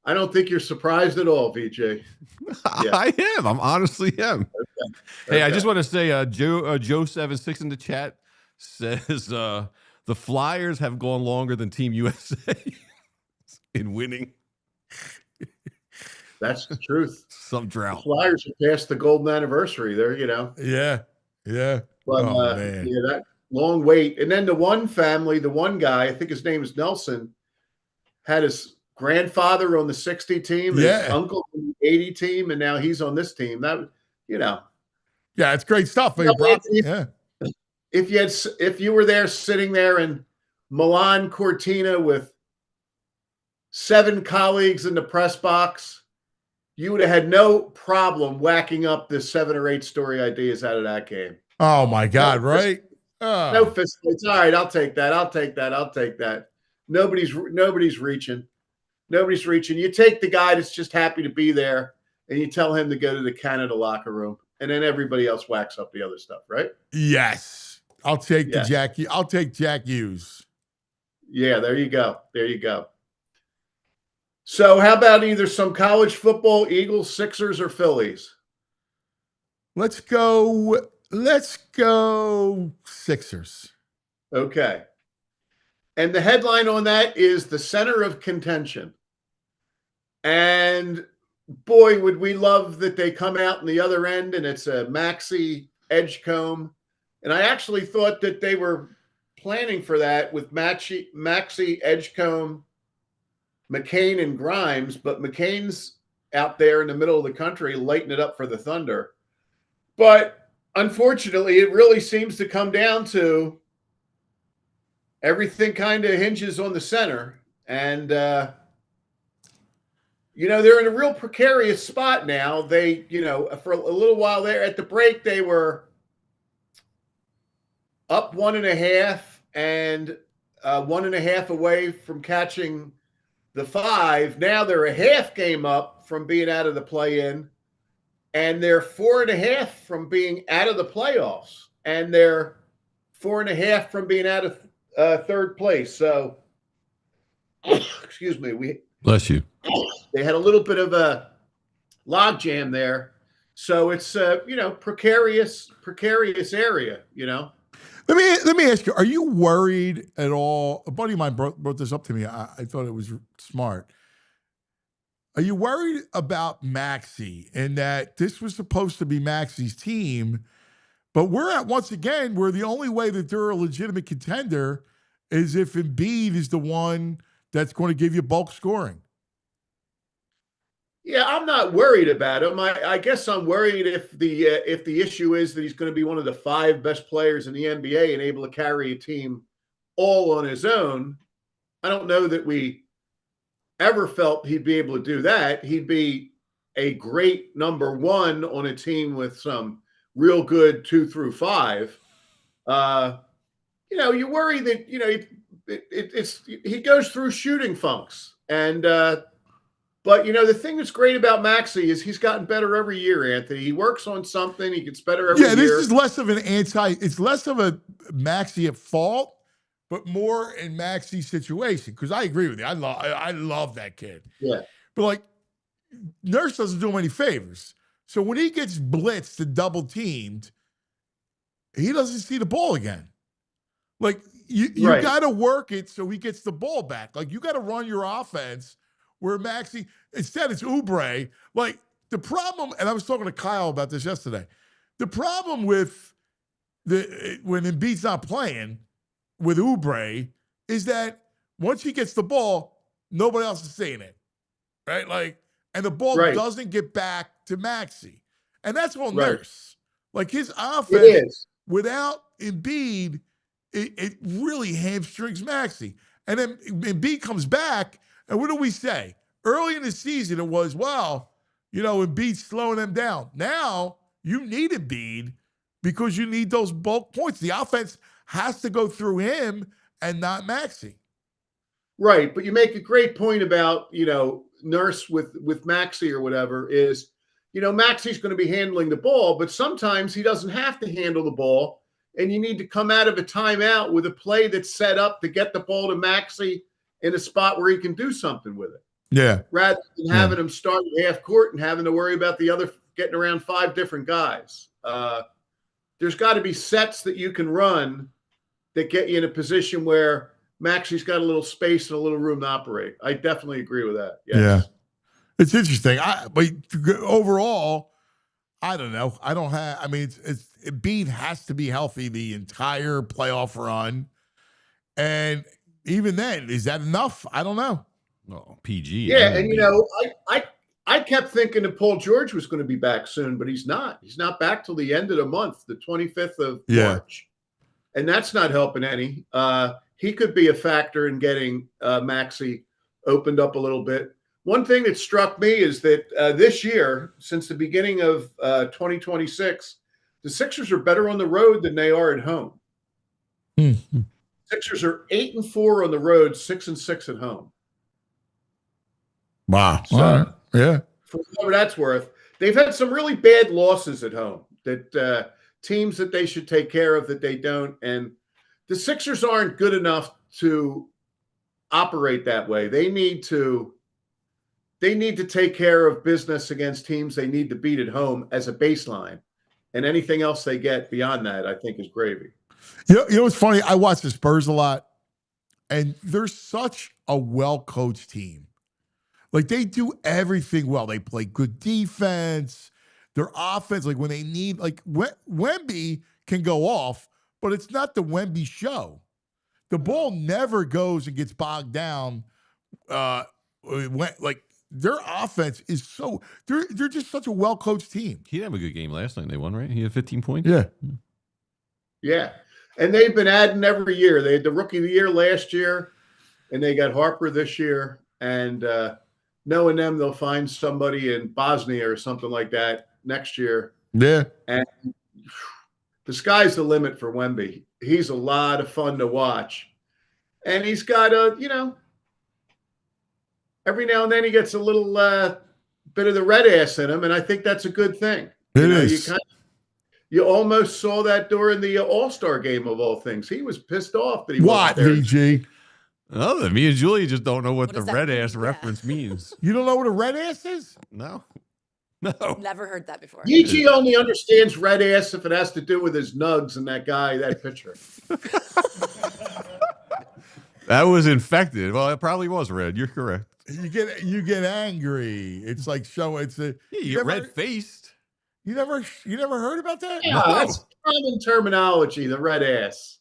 I don't think you're surprised at all, VJ. Yeah. I am. I'm honestly am. Okay. Hey, I just want to say, Joe76 in the chat says the Flyers have gone longer than Team USA in winning. That's the truth. Some drought. The Flyers are past the golden anniversary there, Yeah. But man. that long wait. And then the one family, the one guy, I think his name is Nelson, had his grandfather on the 60 team, his uncle on the 80 team, and now he's on this team. That, Yeah, it's great stuff. If you were there sitting there in Milan Cortina with 7 colleagues in the press box, you would have had no problem whacking up the 7 or 8 story ideas out of that game. Oh my God, right? No fist fights. All right, I'll take that. Nobody's reaching. Nobody's reaching. You take the guy that's just happy to be there and you tell him to go to the Canada locker room, and then everybody else whacks up the other stuff, right? Yes. I'll take I'll take Jack Hughes. Yeah, there you go. So how about either some college football, Eagles, Sixers, or Phillies? Let's go Sixers. Okay. And the headline on that is the center of contention. And boy, would we love that they come out in the other end and it's a Maxey Edgecombe. And I actually thought that they were planning for that with Maxey Edgecombe, McCain, and Grimes, but McCain's out there in the middle of the country lighting it up for the Thunder. But unfortunately, it really seems to come down to everything kind of hinges on the center. And, they're in a real precarious spot now. They, for a little while there at the break, they were up 1.5 and 1.5 away from catching the 5. Now they're a half game up from being out of the play-in, and they're 4.5 from being out of the playoffs, and they're 4.5 from being out of third place. So, excuse me, Bless you. They had a little bit of a logjam there, so it's precarious area. Let me ask you: are you worried at all? A buddy of mine brought this up to me. I thought it was smart. Are you worried about Maxey and that this was supposed to be Maxey's team, but once again, the only way that they're a legitimate contender is if Embiid is the one that's going to give you bulk scoring? Yeah, I'm not worried about him. I guess I'm worried if the issue is that he's going to be one of the 5 best players in the NBA and able to carry a team all on his own. I don't know that we ever felt he'd be able to do that. He'd be a great number 1 on a team with some real good 2 through 5. You worry that he goes through shooting funks, and but the thing that's great about Maxey is he's gotten better every year, Anthony. He works on something, he gets better every year. Yeah, this is less of it's less of a Maxey at fault, but more in Maxey's situation. Because I agree with you. I love that kid. Yeah. But Nurse doesn't do him any favors. So when he gets blitzed and double teamed, he doesn't see the ball again. Like you Right. got to work it so he gets the ball back. Like you got to run your offense where Maxey, instead it's Oubre. Like the problem, and I was talking to Kyle about this yesterday. The problem with when Embiid's not playing with Oubre is that once he gets the ball, nobody else is seeing it, right? Like, and the ball doesn't get back to Maxey, and that's on Nurse. Like his offense without Embiid, it really hamstrings Maxey. And then Embiid comes back, and what do we say? Early in the season, it was, well, Embiid's slowing them down. Now you need Embiid because you need those bulk points. The offense has to go through him and not Maxey. Right, but you make a great point about, Nurse with Maxey or whatever is, Maxey's going to be handling the ball, but sometimes he doesn't have to handle the ball, and you need to come out of a timeout with a play that's set up to get the ball to Maxey in a spot where he can do something with it. Yeah. Rather than having him start at half court and having to worry about the other getting around 5 different guys. There's got to be sets that you can run that get you in a position where Maxey's got a little space and a little room to operate. I definitely agree with that. Yes. Yeah. It's interesting. But overall, I don't know. Embiid has to be healthy the entire playoff run. And even then, is that enough? I don't know. Oh, PG. Yeah, and I kept thinking that Paul George was going to be back soon, but he's not. He's not back till the end of the month, the 25th of March. And that's not helping any. He could be a factor in getting Maxey opened up a little bit. One thing that struck me is that this year, since the beginning of 2026, the Sixers are better on the road than they are at home. Mm-hmm. Sixers are 8-4 on the road, 6-6 at home. Wow. So, yeah. For whatever that's worth, they've had some really bad losses at home that teams that they should take care of that they don't. And the Sixers aren't good enough to operate that way. They need to take care of business against teams they need to beat at home as a baseline. And anything else they get beyond that, I think, is gravy. You know what's funny? I watch the Spurs a lot, and they're such a well-coached team. Like, they do everything well. They play good defense. Their offense, like, when they need, like, Wemby can go off, but it's not the Wemby show. The ball never goes and gets bogged down. Their offense is so they're just such a well-coached team. He didn't have a good game last night. They won, right? He had 15 points. Yeah. Yeah. And they've been adding every year. They had the rookie of the year last year, and they got Harper this year. And knowing them, they'll find somebody in Bosnia or something like that next year. Yeah. And the sky's the limit for Wemby. He's a lot of fun to watch. And he's got every now and then he gets a little bit of the red ass in him, and I think that's a good thing. It is. You almost saw that during the All-Star game of all things. He was pissed off that he wasn't there. VG? Oh, me and Julie just don't know what the red ass mean? reference means. You don't know what a red ass is? No. Never heard that before. VG only understands red ass if it has to do with his nugs and that picture. That was infected. Well, it probably was red. You're correct. You get angry. It's like you get red faced. You never heard about that? Yeah, that's common terminology, the red ass.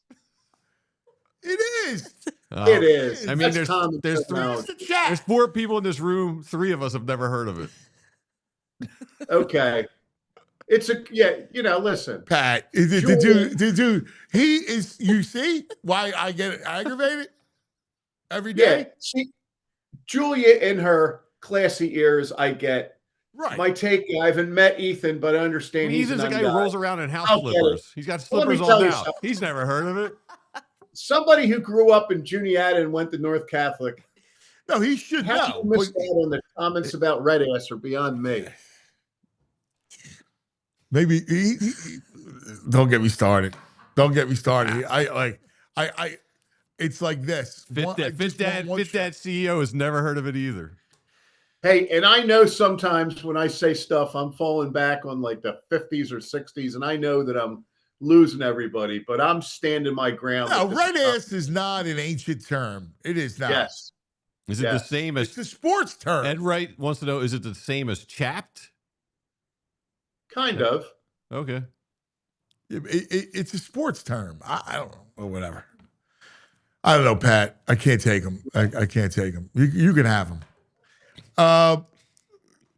It is. It is. I mean, there's 4 people in this room. 3 of us have never heard of it. Okay. Listen. Pat, the dude, he is, you see why I get aggravated every day? Yeah. See, Julia in her classy ears, I get. Right. My take, I haven't met Ethan, but I understand he's Ethan's a guy who rolls around in house I'll slippers. He's got slippers on now. He's never heard of it. Somebody who grew up in Juniata and went to North Catholic. No, he should know. How you miss out on the comments about red ass are beyond me. Maybe don't get me started. Don't get me started. It's like this. Fit that CEO has never heard of it either. Hey, and I know sometimes when I say stuff, I'm falling back on like the 50s or 60s, and I know that I'm losing everybody, but I'm standing my ground. No, that this red is not- ass is not an ancient term. It is not. Yes. Is it the Yes. same as It's a sports term. Ed Wright wants to know? Is it the same as chapped? Kind of. Okay. It's a sports term. I don't know, or whatever. I don't know, Pat. I can't take him. I can't take him. You can have him.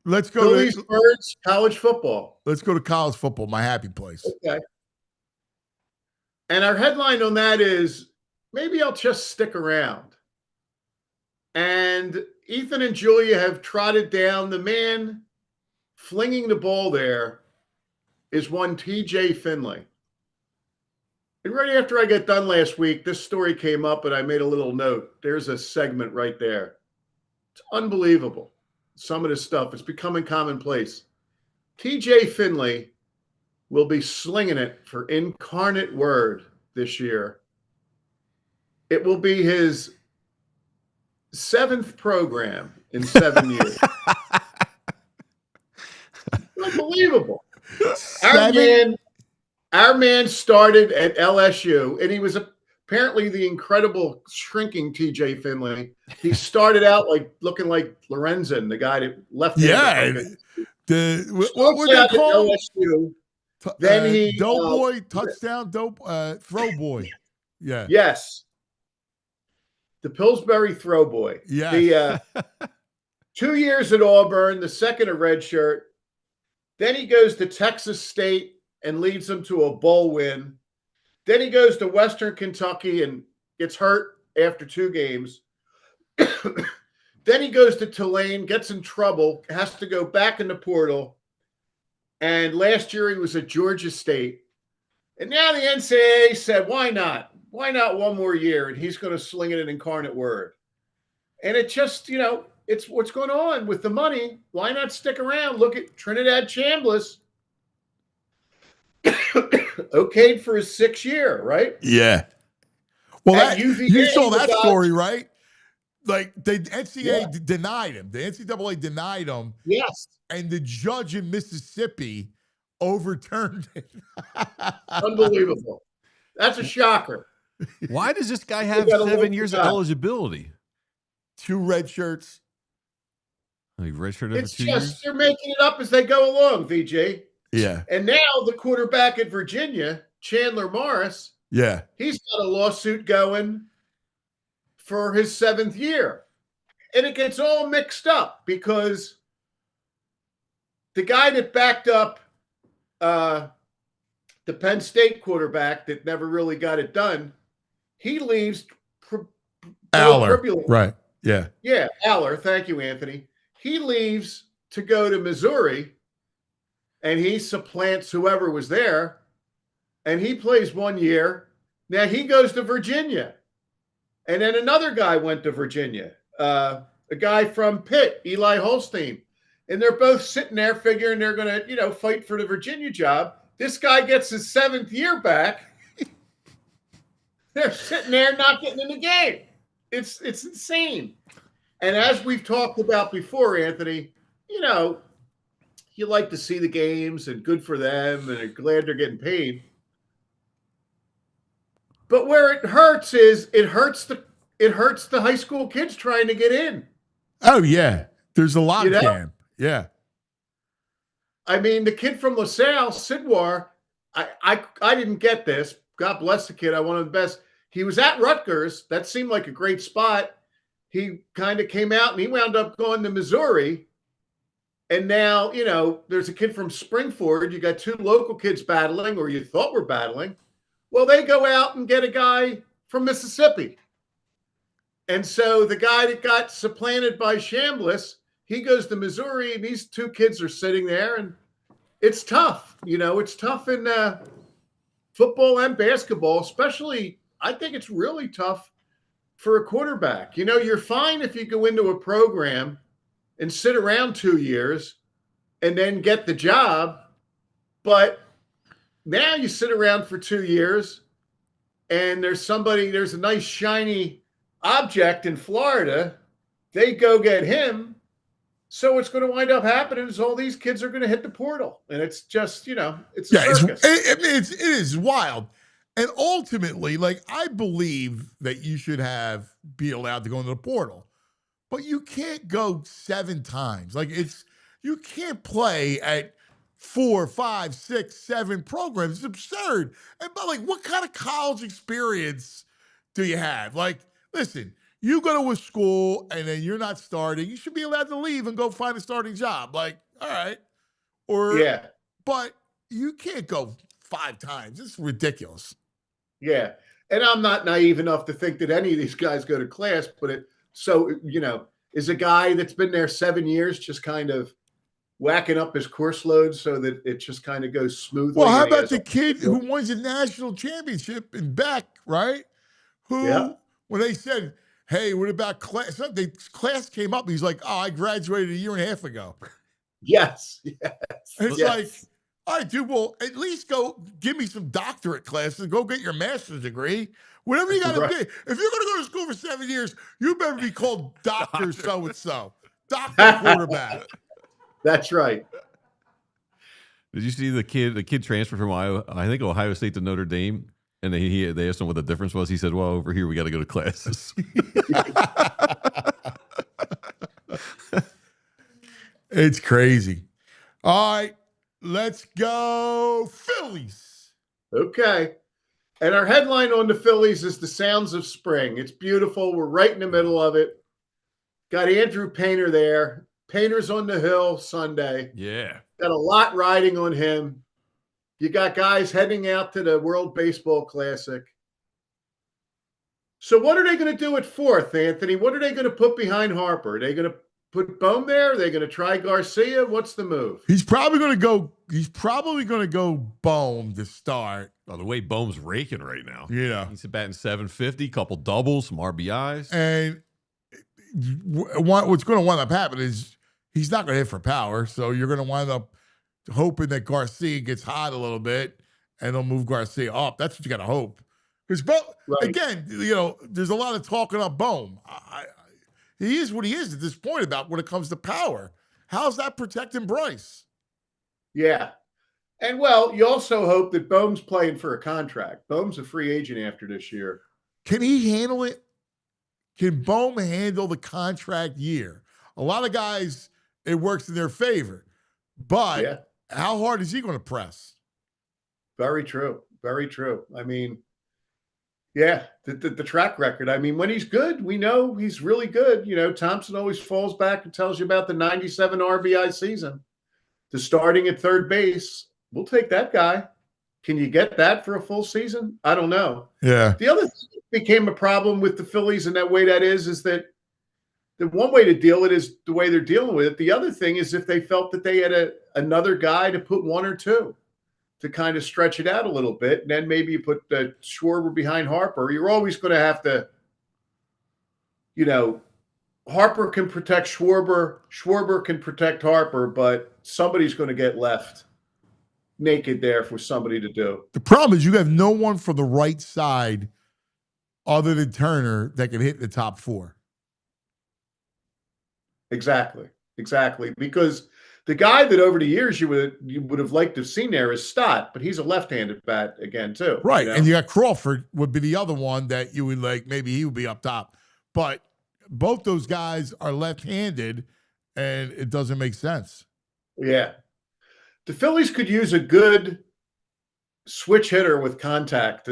Let's go Phillies, to Birds, college football. let's go to college football. My happy place. Okay. And our headline on that is maybe I'll just stick around. And Ethan and Julia have trotted down. The man flinging the ball there is one TJ Finley. And right after I got done last week, this story came up and I made a little note. There's a segment right there. It's unbelievable. Some of this stuff is becoming commonplace. TJ Finley will be slinging it for Incarnate Word this year. It will be his 7th program in 7 years. Unbelievable. Our man started at LSU, and he was apparently the incredible shrinking TJ Finley. He started out like looking like Lorenzen, the guy that left. Yeah. What would they call him? LSU. Then he Doughboy, touchdown, throw boy. Yeah. Yes. The Pillsbury throw boy. Yeah. The 2 years at Auburn, the second a red shirt. Then he goes to Texas State and leads them to a bowl win. Then he goes to Western Kentucky and gets hurt after 2 games. Then he goes to Tulane, gets in trouble, has to go back in the portal. And last year he was at Georgia State. And now the NCAA said, why not? Why not one more year? And he's going to sling it in Incarnate Word. And it just, it's what's going on with the money. Why not stick around? Look at Trinidad Chambliss. Okayed for his 6th year, right? Yeah. Well, UVA, you saw that guy, story, right? Like the NCAA denied him. The NCAA denied him. Yes. And the judge in Mississippi overturned it. Unbelievable. That's a shocker. Why does this guy have 7 years of eligibility? 2 red shirts. Like redshirted It's for 2 just years? they're making it up as they go along, VJ. Yeah. And now the quarterback at Virginia, Chandler Morris, Yeah. he's got a lawsuit going for his 7th year. And it gets all mixed up because the guy that backed up the Penn State quarterback that never really got it done, he leaves. Aller. Right. Yeah. Yeah, Aller. Thank you, Anthony. He leaves to go to Missouri, and he supplants whoever was there, and he plays 1 year. Now he goes to Virginia. And then another guy went to Virginia, a guy from Pitt, Eli Holstein. And they're both sitting there figuring they're going to, fight for the Virginia job. This guy gets his 7th year back. They're sitting there not getting in the game. It's insane. And as we've talked about before, Anthony, you like to see the games and good for them and are glad they're getting paid. But where it hurts is it hurts the high school kids trying to get in. Oh, yeah. There's a lot camp. Yeah. I mean, the kid from LaSalle, Sidwar, I didn't get this. God bless the kid. I wanted the best. He was at Rutgers. That seemed like a great spot. He kind of came out and he wound up going to Missouri. And now, there's a kid from Springford. You got 2 local kids battling, or you thought were battling. Well, they go out and get a guy from Mississippi. And so the guy that got supplanted by Chambliss, he goes to Missouri, and these 2 kids are sitting there, and it's tough. It's tough in football and basketball, especially. I think it's really tough for a quarterback. You're fine if you go into a program and sit around 2 years and then get the job. But now you sit around for 2 years and there's a nice shiny object in Florida. They go get him So what's going to wind up happening is all these kids are going to hit the portal, and it's just it's a Yeah, circus. it is wild. And ultimately, like, I believe that you should be allowed to go into the portal, but you can't go 7 times. Like, you can't play at 4, 5, 6, 7 programs. It's absurd. And but like, what kind of college experience do you have? Like, listen, you go to a school and then you're not starting. You should be allowed to leave and go find a starting job. Like, all right, or Yeah, but you can't go 5 times. It's ridiculous. yeah. And I'm not naive enough to think that any of these guys go to class, but is a guy that's been there 7 years just kind of whacking up his course load so that it just kind of goes smoothly. Well, how and he about has the a- kid who won the national championship in Beck, right? Who, Yeah. when they said, "Hey, what about class?" The class came up. He's like, "Oh, I graduated a year and a half ago." Yes, yes. And it's yes. like, all right, dude, well, at least go give me some doctorate classes. Go get your master's degree. Whatever you got to Right. be. If you're going to go to school for 7 years, you better be called Dr. So-and-so. Dr. Quarterback. That's right. Did you see the kid transferred from Ohio State to Notre Dame? And they asked him what the difference was. He said, "Well, over here we got to go to classes." It's crazy. All right, let's go Phillies. Okay. And our headline on the Phillies is the sounds of spring. It's beautiful. We're right in the middle of it. Got Andrew Painter there. Painter's on the hill Sunday. Yeah. Got a lot riding on him. You got guys heading out to the World Baseball Classic. So what are they going to do at fourth, Anthony? What are they going to put behind Harper? Are they going to put Bohm there? Are they going to try Garcia? What's the move? He's probably going to go Bohm to start. Oh, the way Bohm's raking right now. Yeah. He's batting 750, couple doubles, some RBIs. And what's going to wind up happening is he's not going to hit for power. So you're going to wind up hoping that Garcia gets hot a little bit and they'll move Garcia up. That's what you got to hope. Because, again, there's a lot of talking about Bohm. He is what he is at this point about when it comes to power. How's that protecting Bryce? Yeah. And, well, you also hope that Bohm's playing for a contract. Bohm's a free agent after this year. Can he handle it? Can Bohm handle the contract year? A lot of guys, it works in their favor. But how hard is he going to press? Very true. Very true. I mean, yeah, the track record. I mean, when he's good, we know he's really good. Thompson always falls back and tells you about the 97 RBI season. The starting at third base, we'll take that guy. Can you get that for a full season? I don't know. Yeah. The other thing that became a problem with the Phillies and that way is that the one way to deal with it is the way they're dealing with it. The other thing is if they felt that they had another guy to put 1 or 2 to kind of stretch it out a little bit, and then maybe you put Schwarber behind Harper. You're always going to have to, Harper can protect Schwarber, Schwarber can protect Harper, but somebody's going to get left naked there for somebody to do. The problem is you have no one from the right side other than Turner that can hit the top 4. Exactly. Because the guy that over the years you would have liked to have seen there is Stott, but he's a left-handed bat again too. Right. And you got Crawford would be the other one that you would like, maybe he would be up top. But both those guys are left-handed and it doesn't make sense. Yeah. The Phillies could use a good switch hitter with contact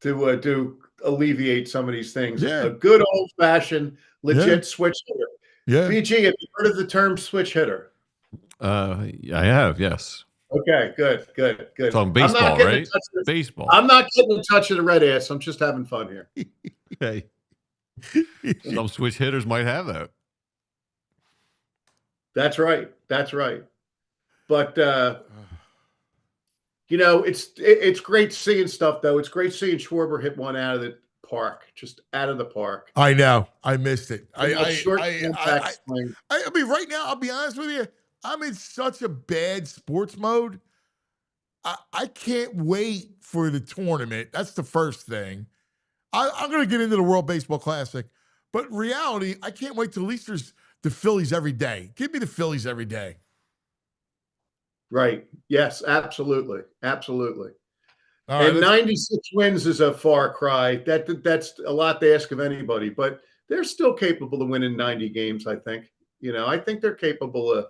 to alleviate some of these things. Yeah. A good old-fashioned legit switch hitter. Yeah. BG, have you heard of the term switch hitter? I have, yes. Okay, good. Talking baseball, right? Baseball. I'm not getting in touch with the red ass. I'm just having fun here. Hey. Some switch hitters might have that. That's right. But it's great seeing stuff though. It's great seeing Schwarber hit one out of the park, just out of the park. I know. I missed it. I mean, right now, I'll be honest with you. I'm in such a bad sports mode. I can't wait for the tournament. That's the first thing. I'm going to get into the World Baseball Classic. But reality, I can't wait till at least the Phillies every day. Give me the Phillies every day. Right. Yes, absolutely. Absolutely. All right, And 96 wins is a far cry. That's a lot to ask of anybody, but they're still capable of winning 90 games, I think. I think they're capable of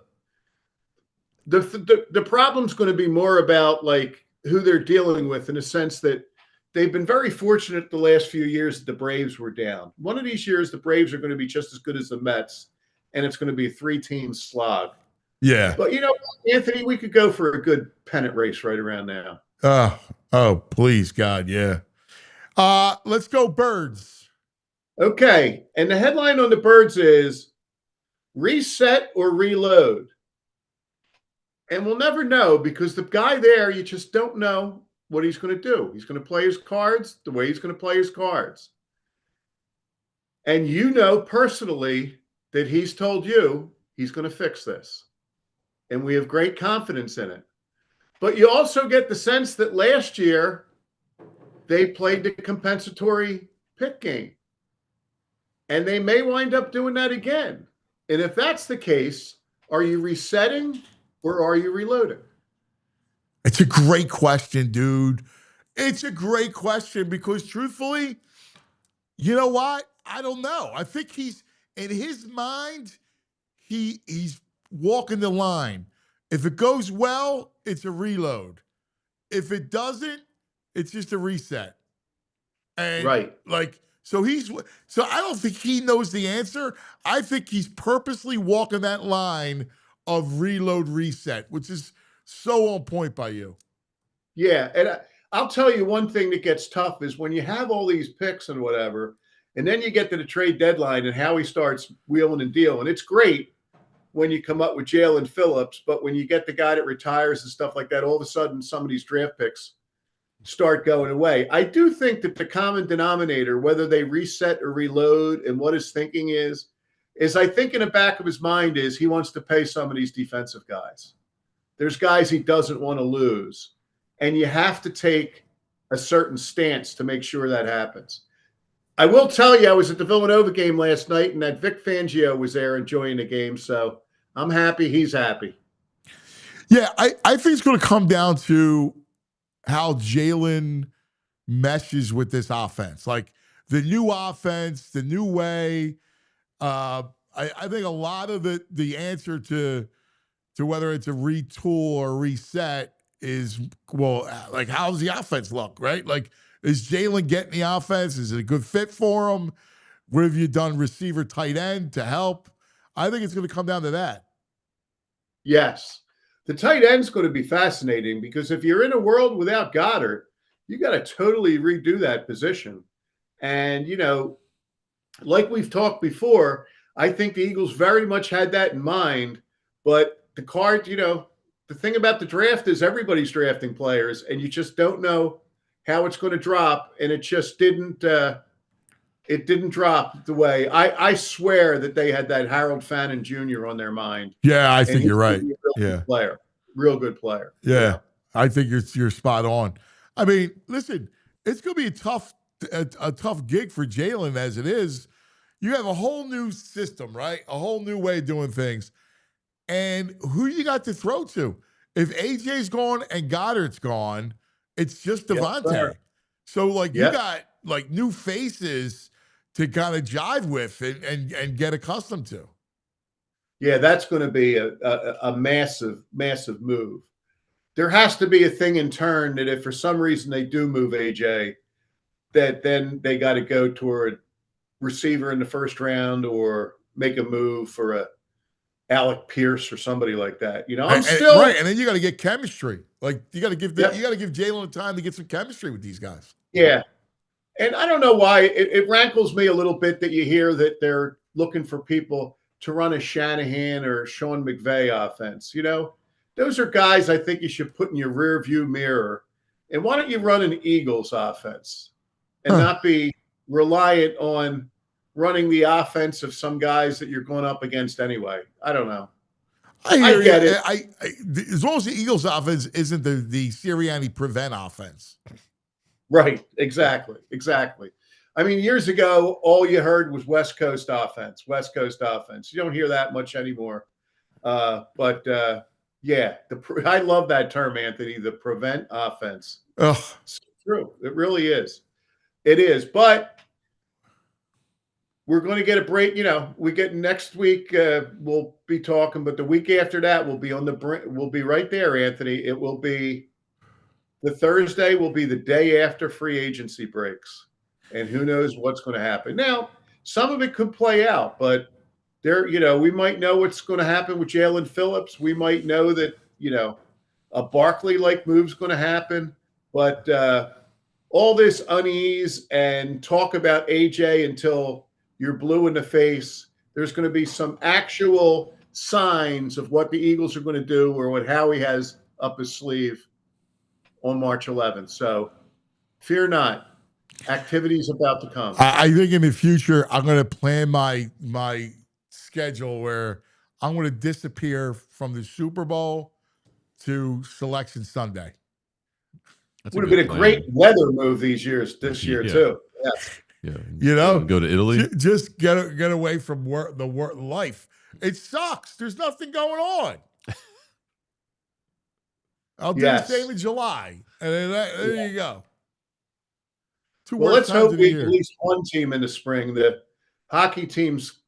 the problem's going to be more about like who they're dealing with, in a sense that they've been very fortunate the last few years that the Braves were down. One of these years, the Braves are going to be just as good as the Mets, and it's going to be a 3-team slog. Yeah. But Anthony, we could go for a good pennant race right around now. Oh, please, God, yeah. Let's go Birds. Okay. And the headline on the Birds is reset or reload. And we'll never know, because the guy there, you just don't know what he's going to do. He's going to play his cards the way he's going to play his cards. And personally that he's told you he's going to fix this. And we have great confidence in it. But you also get the sense that last year they played the compensatory pick game. And they may wind up doing that again. And if that's the case, are you resetting or are you reloading? It's a great question, dude. It's a great question because truthfully, you know what? I don't know. I think he's, in his mind, he's walking the line. If it goes well, it's a reload. If it doesn't, it's just a reset. And right. So I don't think he knows the answer. I think he's purposely walking that line of reload reset, which is so on point by you. Yeah. And I'll tell you one thing that gets tough is when you have all these picks and whatever, and then you get to the trade deadline and Howie starts wheeling and dealing. It's great when you come up with Jaelen Phillips, but when you get the guy that retires and stuff like that, all of a sudden some of these draft picks start going away. I do think that the common denominator, whether they reset or reload and what his thinking is I think in the back of his mind is he wants to pay some of these defensive guys. There's guys he doesn't want to lose. And you have to take a certain stance to make sure that happens. I will tell you, I was at the Villanova game last night, and that Vic Fangio was there enjoying the game. So I'm happy he's happy. Yeah, I think it's going to come down to how Jaelen meshes with this offense. Like the new offense, the new way. I think a lot of the answer to whether it's a retool or reset is, well, like, how's the offense look, right? Like, is Jaelen getting the offense? Is it a good fit for him? What have you done receiver, tight end to help? I think it's going to come down to that. Yes. The tight end's going to be fascinating because if you're in a world without Goddard, you got to totally redo that position. And, like we've talked before, I think the Eagles very much had that in mind. But the card, the thing about the draft is everybody's drafting players, and you just don't know how it's going to drop. And it just didn't drop the way I swear that they had that Harold Fannin Jr. on their mind. Yeah, I think you're right. Real good player. Yeah, I think you're spot on. I mean, listen, it's going to be a tough gig for Jaelen as it is. You have a whole new system, right? A whole new way of doing things. And who you got to throw to? If AJ's gone and Goddard's gone, it's just Devontae. Yep, so, you got, new faces to kind of jive with and get accustomed to. Yeah, that's going to be a massive, massive move. There has to be a thing in turn that if for some reason they do move AJ, that then they got to go toward receiver in the first round or make a move for a Alec Pierce or somebody like that. Right, and then you got to get chemistry. Like you got to give Jaelen time to get some chemistry with these guys. Yeah, and I don't know why it rankles me a little bit that you hear that they're looking for people to run a Shanahan or Sean McVay offense. Those are guys I think you should put in your rear view mirror. And why don't you run an Eagles offense and not be reliant on running the offense of some guys that you're going up against anyway? I don't know. I get it. As long as the Eagles offense isn't the Sirianni prevent offense. Right. Exactly. I mean, years ago, all you heard was West Coast offense, West Coast offense. You don't hear that much anymore. Yeah, I love that term, Anthony, the prevent offense. Ugh. It's true. It really is. It is. But we're going to get a break. You know, we get next week, we'll be talking, but the week after that, we'll be on the brink. We'll be right there, Anthony. It will be the Thursday will be the day after free agency breaks. And who knows what's going to happen. Now, some of it could play out, but there, you know, we might know what's going to happen with Jaelen Phillips. We might know that, you know, a Barkley-like move's going to happen. But all this unease and talk about AJ until you're blue in the face, there's going to be some actual signs of what the Eagles are going to do or what Howie has up his sleeve on March 11th. So fear not. Activities about to come. I think in the future, I'm going to plan my schedule where I'm going to disappear from the Super Bowl to Selection Sunday. Would have been a great weather move this year too. Yes. Yeah. You know, go to Italy. Just get away from work life. It sucks. There's nothing going on. I'll do the same in July, and then there you go. Well, let's hope we at least one team in the spring. The hockey team's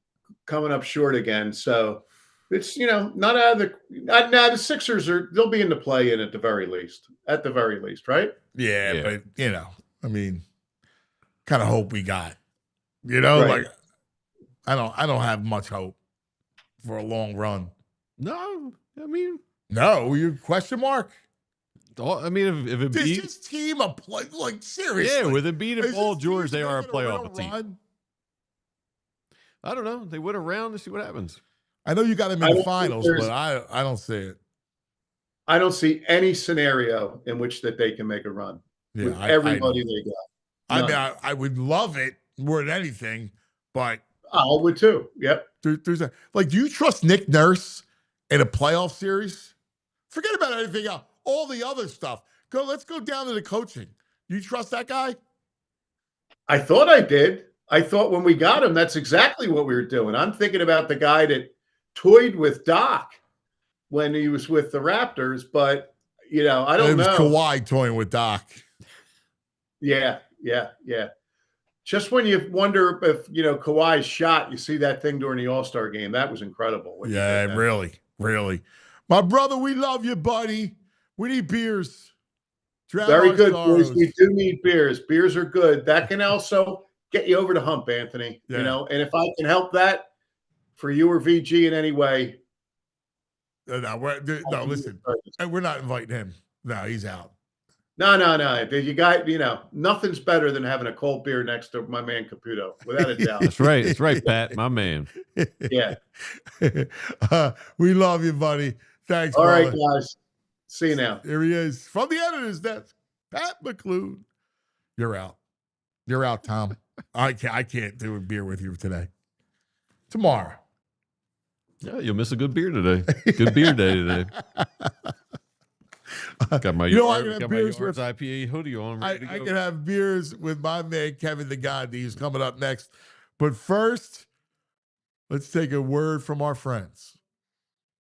coming up short again, so it's, you know, not out of the now the Sixers they'll be in the play-in at the very least. At the very least, right? Yeah. But you know, I mean, kind of hope we got. You know, right. Like I don't have much hope for a long run. No, I mean, no. You question mark? I mean, if Embiid, is this team a play? Like seriously? Yeah, with Embiid and Paul George, they are a playoff team. Run? I don't know. They win a round to see what happens. I know you got them in the finals, but I don't see it. I don't see any scenario in which that they can make a run with everybody they got. None. I mean, I would love it more than anything, but I would too. Yep. There's do you trust Nick Nurse in a playoff series? Forget about anything else. All the other stuff. Let's go down to the coaching. You trust that guy? I thought I did. I thought when we got him, that's exactly what we were doing. I'm thinking about the guy that toyed with Doc when he was with the Raptors, but you know, I don't know. It was Kawhi toying with Doc. Yeah. Just when you wonder if, you know, Kawhi's shot, you see that thing during the All-Star game. That was incredible. Yeah, really. My brother, we love you, buddy. We need beers. Very good, boys. We do need beers. Beers are good. That can also get you over the hump, Anthony. Yeah. You know, and if I can help that for you or VG in any way. No, listen. We're not inviting him. No, he's out. No. You got, you know, nothing's better than having a cold beer next to my man Caputo, without a doubt. That's right, Pat, my man. Yeah. We love you, buddy. Thanks. All right, guys. See you now. Here he is from the editor's desk, Pat McLoone. You're out. You're out, Tom. I can't do a beer with you today. Tomorrow. Yeah, you'll miss a good beer today. Good beer day today. Got my Yards IPA hoodie on. I can have beers with my man Kevin Negandhi, who's coming up next. But first, let's take a word from our friends.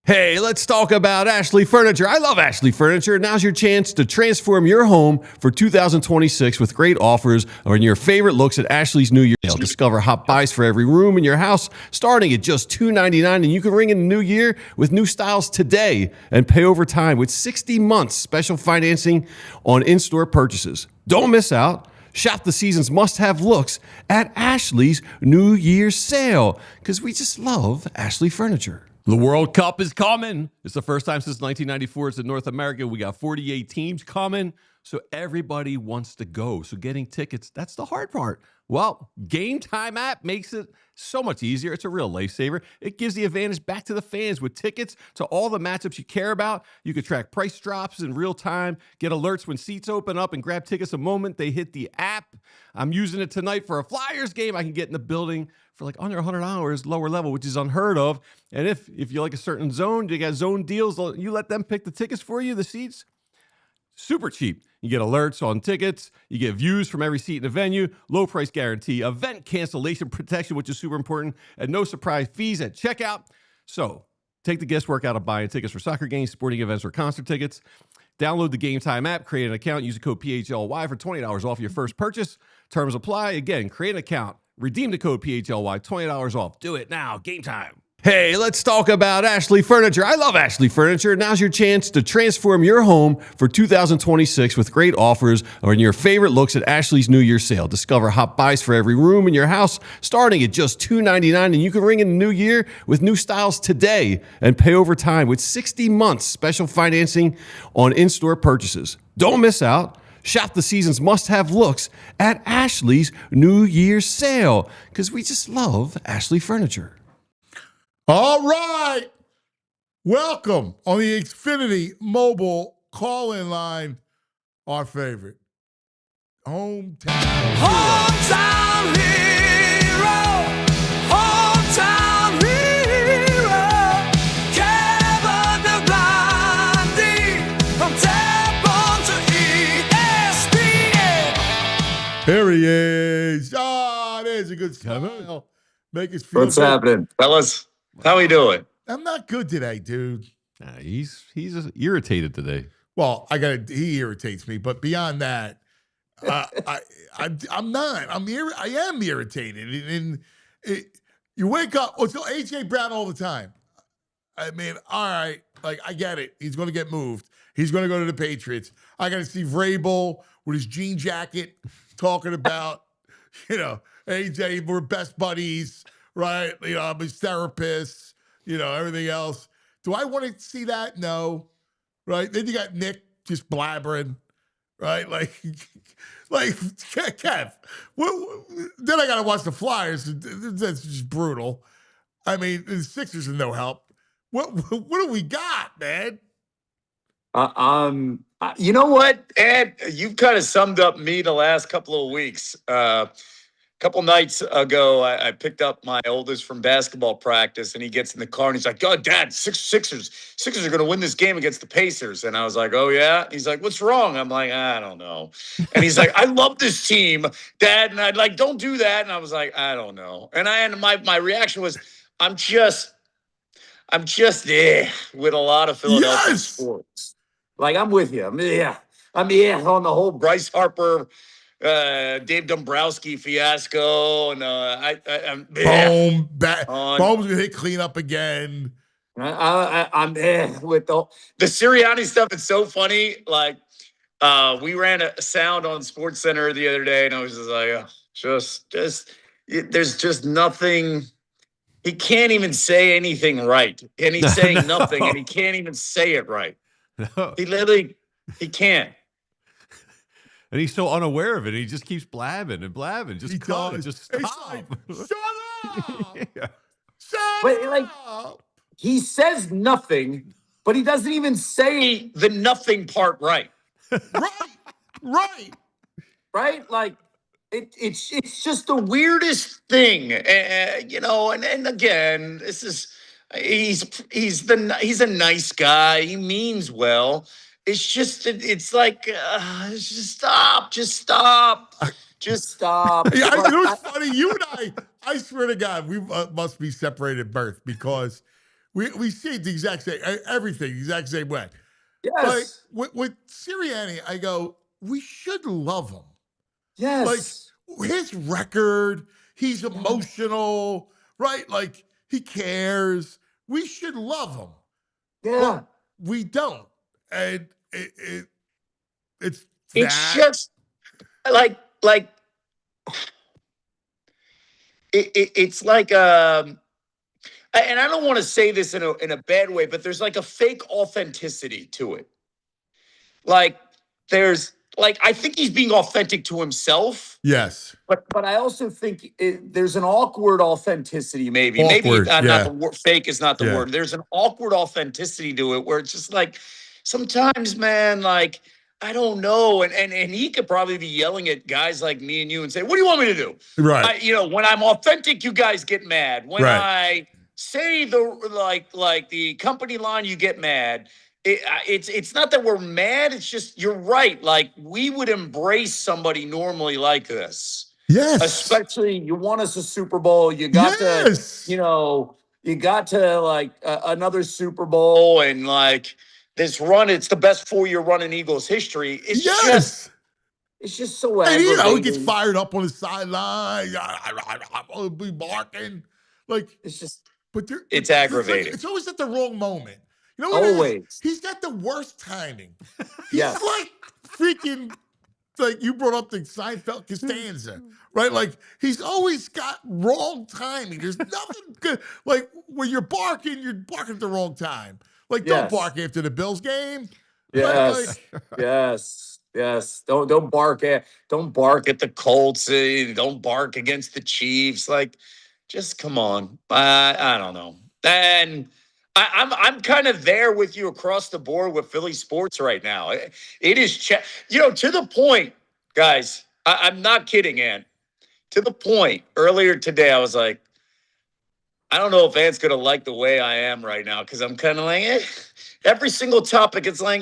Hey, let's talk about Ashley Furniture. I love Ashley Furniture. Now's your chance to transform your home for 2026 with great offers on your favorite looks at Ashley's New Year sale. Discover hot buys for every room in your house starting at just $299, and you can ring in the new year with new styles today and pay over time with 60 months special financing on in-store purchases. Don't miss out. Shop the season's must-have looks at Ashley's New Year's sale because we just love Ashley Furniture. The World Cup is coming. It's the first time since 1994 it's in North America. We got 48 teams coming, so everybody wants to go. So getting tickets, that's the hard part. Well, Game Time app makes it so much easier. It's a real lifesaver. It gives the advantage back to the fans with tickets to all the matchups you care about. You can track price drops in real time, get alerts when seats open up, and grab tickets the moment they hit the app. I'm using it tonight for a Flyers game. I can get in the building for like under $100 lower level, which is unheard of. And if you like a certain zone, you got zone deals. You let them pick the tickets for you, the seats. Super cheap. You get alerts on tickets. You get views from every seat in the venue. Low price guarantee. Event cancellation protection, which is super important. And no surprise fees at checkout. So take the guesswork out of buying tickets for soccer games, sporting events, or concert tickets. Download the Game Time app, create an account, use the code PHLY for $20 off your first purchase. Terms apply. Again, create an account, redeem the code PHLY, $20 off. Do it now. Game Time. Hey, let's talk about Ashley Furniture. I love Ashley Furniture. Now's your chance to transform your home for 2026 with great offers on your favorite looks at Ashley's New Year sale. Discover hot buys for every room in your house starting at just $299, and you can ring in the new year with new styles today and pay over time with 60 months special financing on in-store purchases. Don't miss out. Shop the season's must-have looks at Ashley's New Year's sale because we just love Ashley Furniture. All right. Welcome on the Xfinity mobile call-in line, our favorite. Hometown Hero, hometown hero, Kevin Negandhi, from Temple to ESPN. Here he is. There's a good smile. Make us feel What's good. happening, fellas? How we doing? I'm not good today, dude. He's irritated today. Well, he irritates me, but beyond that, I'm not. I am irritated. And you wake up, it's AJ Brown all the time. I mean, all right, like I get it. He's going to get moved. He's going to go to the Patriots. I got to see Vrabel with his jean jacket talking about, AJ, we're best buddies, right? I'm his therapist, everything else. Do I want to see that? No. Right? Then you got Nick just blabbering, right? Like Kev. Then I got to watch the Flyers. That's just brutal. I mean, the Sixers are no help. What do we got, man? You know what, Ed? You've kind of summed up me the last couple of weeks. Couple nights ago, I picked up my oldest from basketball practice, and he gets in the car, and he's like, "God, Dad, Sixers are going to win this game against the Pacers." And I was like, "Oh, yeah?" He's like, "What's wrong?" I'm like, "I don't know." And he's like, "I love this team, Dad." And I'd like, "Don't do that." And I was like, "I don't know." And my reaction was, I'm just with a lot of Philadelphia sports. Like, I'm with you. I'm on the whole Bryce Harper, Dave Dombrowski fiasco, and I'm Boom's gonna hit cleanup again. I'm with the Sirianni stuff. It's so funny. Like, we ran a sound on Sports Center the other day, and I was just like, there's just nothing. He can't even say anything right, and he's saying nothing, and he can't even say it right. No. He can't. And he's so unaware of it. He just keeps blabbing and blabbing. Just cut it. Just stop. Shut up. Yeah. Shut up. He says nothing, but he doesn't even say the nothing part right. Right? Like, it's just the weirdest thing. And again, this is he's a nice guy. He means well. It's just like just stop. Yeah, it's funny. You and I swear to God, we must be separated at birth because we see it the exact same, everything the exact same way. Yes. Like with Sirianni, I go, we should love him. Yes. Like his record, he's emotional, right? Like he cares. We should love him. Yeah. But we don't. And it's just like it's like and I don't want to say this in a bad way, but there's like a fake authenticity to it. Like I think he's being authentic to himself. Yes. But I also think there's an awkward authenticity, maybe. Awkward, Not the word fake is not the word. There's an awkward authenticity to it where it's just like sometimes, man, like, I don't know. And he could probably be yelling at guys like me and you and say, "What do you want me to do?" Right. When I'm authentic, you guys get mad. When I say the company line, you get mad. it's not that we're mad. It's just you're right. Like we would embrace somebody normally like this. Yes. Especially you won us a Super Bowl. You got Yes. to, you got to like another Super Bowl and like this run. It's the best 4-year run in Eagles history. It's just so And aggravating. he gets fired up on the sideline. I'll be barking. Like It's just, but it's aggravating. It's always at the wrong moment. You know what Always. it is? He's got the worst timing. He's Yes. like freaking, like you brought up the Seinfeld Costanza, right? Like he's always got wrong timing. There's nothing good. Like when you're barking at the wrong time. Like don't bark after the Bills game. Yes. Yes. Don't bark at the Colts. Don't bark against the Chiefs. Like, just come on. I don't know. And I'm kind of there with you across the board with Philly sports right now. It is, to the point, guys. I'm not kidding, Ann. To the point, earlier today, I was like, I don't know if Ant's gonna like the way I am right now because I'm kind of like, every single topic, it's like,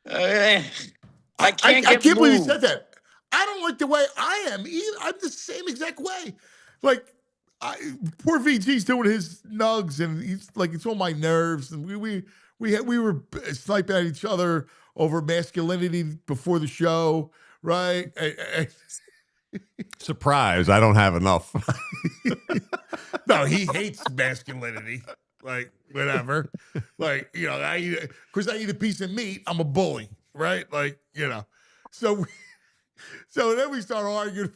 I can't believe you said that. I don't like the way I am either. I'm the same exact way. Like, poor VG's doing his nugs, and he's like, it's on my nerves. And we were sniping at each other over masculinity before the show, right? Surprise! I don't have enough. No, he hates masculinity. Like, whatever. Like, I eat a piece of meat, I'm a bully, right? Like, So then we start arguing.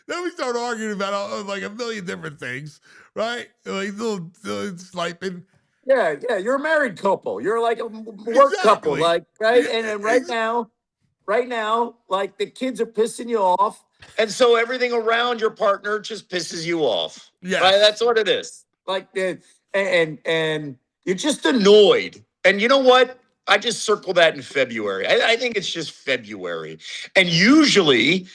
Then we start arguing about like a million different things, right? Like little sniping. Yeah, you're a married couple. You're like a work couple, like, right? And right now, like the kids are pissing you off. And so everything around your partner just pisses you off. Yeah. Right? That's what it is. Like, and you're just annoyed. And you know what? I just circle that in February. I think it's just February. And usually,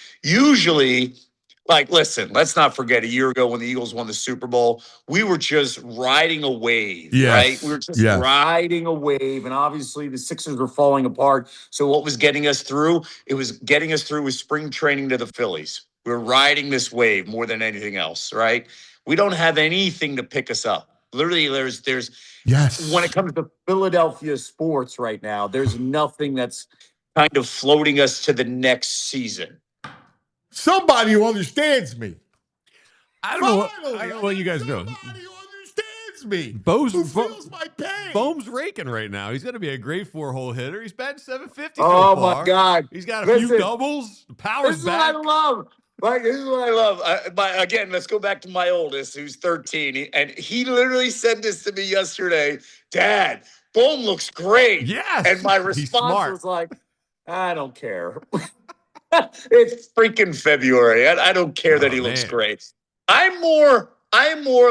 like, listen, let's not forget a year ago when the Eagles won the Super Bowl, we were just riding a wave, right? We were just riding a wave. And obviously the Sixers were falling apart. So what was getting us through? It was getting us through with spring training to the Phillies. We were riding this wave more than anything else, right? We don't have anything to pick us up. Literally, there's when it comes to Philadelphia sports right now, there's nothing that's kind of floating us to the next season. Somebody who understands me. I don't know what you guys know. Somebody who understands me. Who feels my pain. Bohm's raking right now. He's going to be a great 4-hole hitter. He's batting 750 Oh, so far. my God. He's got a few doubles. The power's back. This is what I love. Like, this is what I love. Again, let's go back to my oldest, who's 13. And he literally said this to me yesterday. Dad, Bohm looks great. Yes. And my response was like, I don't care. It's freaking February. I don't care that he looks great. I'm more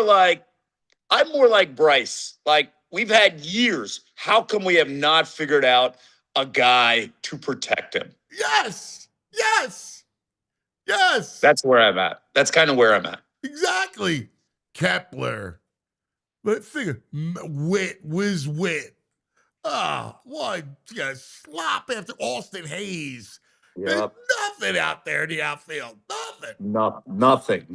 like Bryce. Like, we've had years. How come we have not figured out a guy to protect him? Yes. That's where I'm at. That's kind of where I'm at. Exactly. Kepler. But figure, Wit. Oh, what? Slop after Austin Hayes. Yep. There's nothing out there in the outfield. Nothing.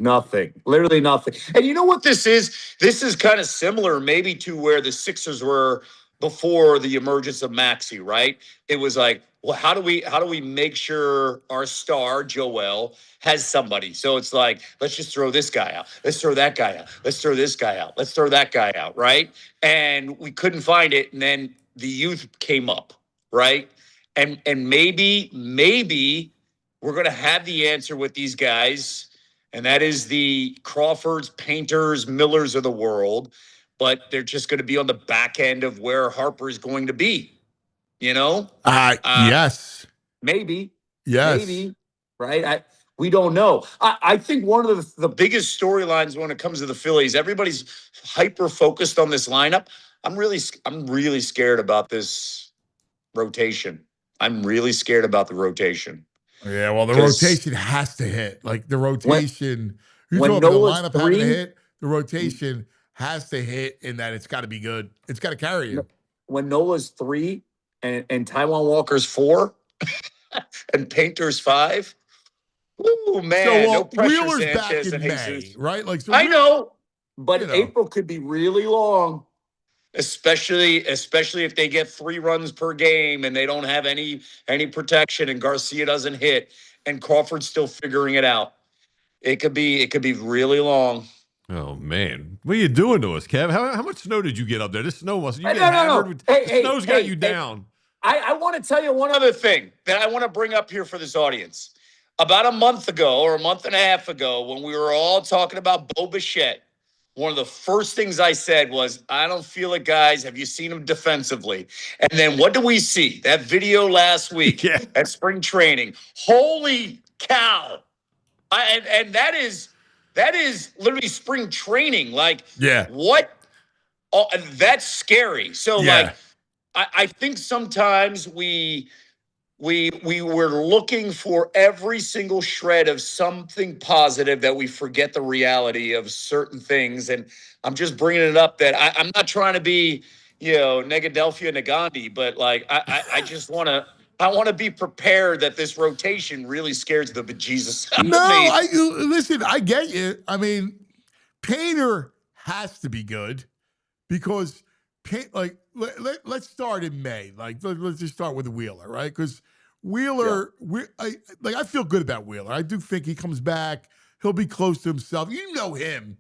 Literally nothing. And you know what this is? This is kind of similar maybe to where the Sixers were before the emergence of Maxey, right? It was like, well, how do we make sure our star, Joel, has somebody? So it's like, let's just throw this guy out. Let's throw that guy out. Let's throw this guy out. Let's throw that guy out, right? And we couldn't find it. And then the youth came up, right? And maybe we're going to have the answer with these guys, and that is the Crawfords, Painters, Millers of the world, but they're just going to be on the back end of where Harper is going to be, Yes. Maybe. Yes. Maybe, right? We don't know. I think one of the biggest storylines when it comes to the Phillies, everybody's hyper-focused on this lineup. I'm really scared about this rotation. I'm really scared about the rotation. Yeah, well, the rotation has to hit. Like the rotation, when the Noah's lineup having to 3, hit, the rotation has to hit and that it's got to be good. It's got to carry you. When Nola's 3 and Taiwan Walker's 4 and Painter's 5. Ooh, man. So No pressure, Wheeler's back Sanchez in and May, Jesus. right? Like, so I know, but you know. April could be really long, especially if they get 3 runs per game and they don't have any protection and Garcia doesn't hit and Crawford's still figuring it out. It could be really long. Oh man, what are you doing to us, Kev? How much snow did you get up there? This snow must you get No. hammered. Hey, The snow's got you down. I want to tell you one other thing that I want to bring up here for this audience. About a month ago or a month and a half ago, when we were all talking about Bo Bichette, one of the first things I said was, I don't feel it, guys. Have you seen him defensively? And then what do we see? That video last week at spring training. Holy cow. And that is literally spring training. Like, what? Oh, that's scary. So, like, I think sometimes we were looking for every single shred of something positive that we forget the reality of certain things. And I'm just bringing it up that I'm not trying to be, Negandhi, Negandhi, but like, I just want to. I want to be prepared that this rotation really scares the bejesus out of me. Listen, I get you. I mean, Painter has to be good because, let's start in May. Like, let's just start with Wheeler, right? Because Wheeler, I feel good about Wheeler. I do think he comes back. He'll be close to himself. You know him.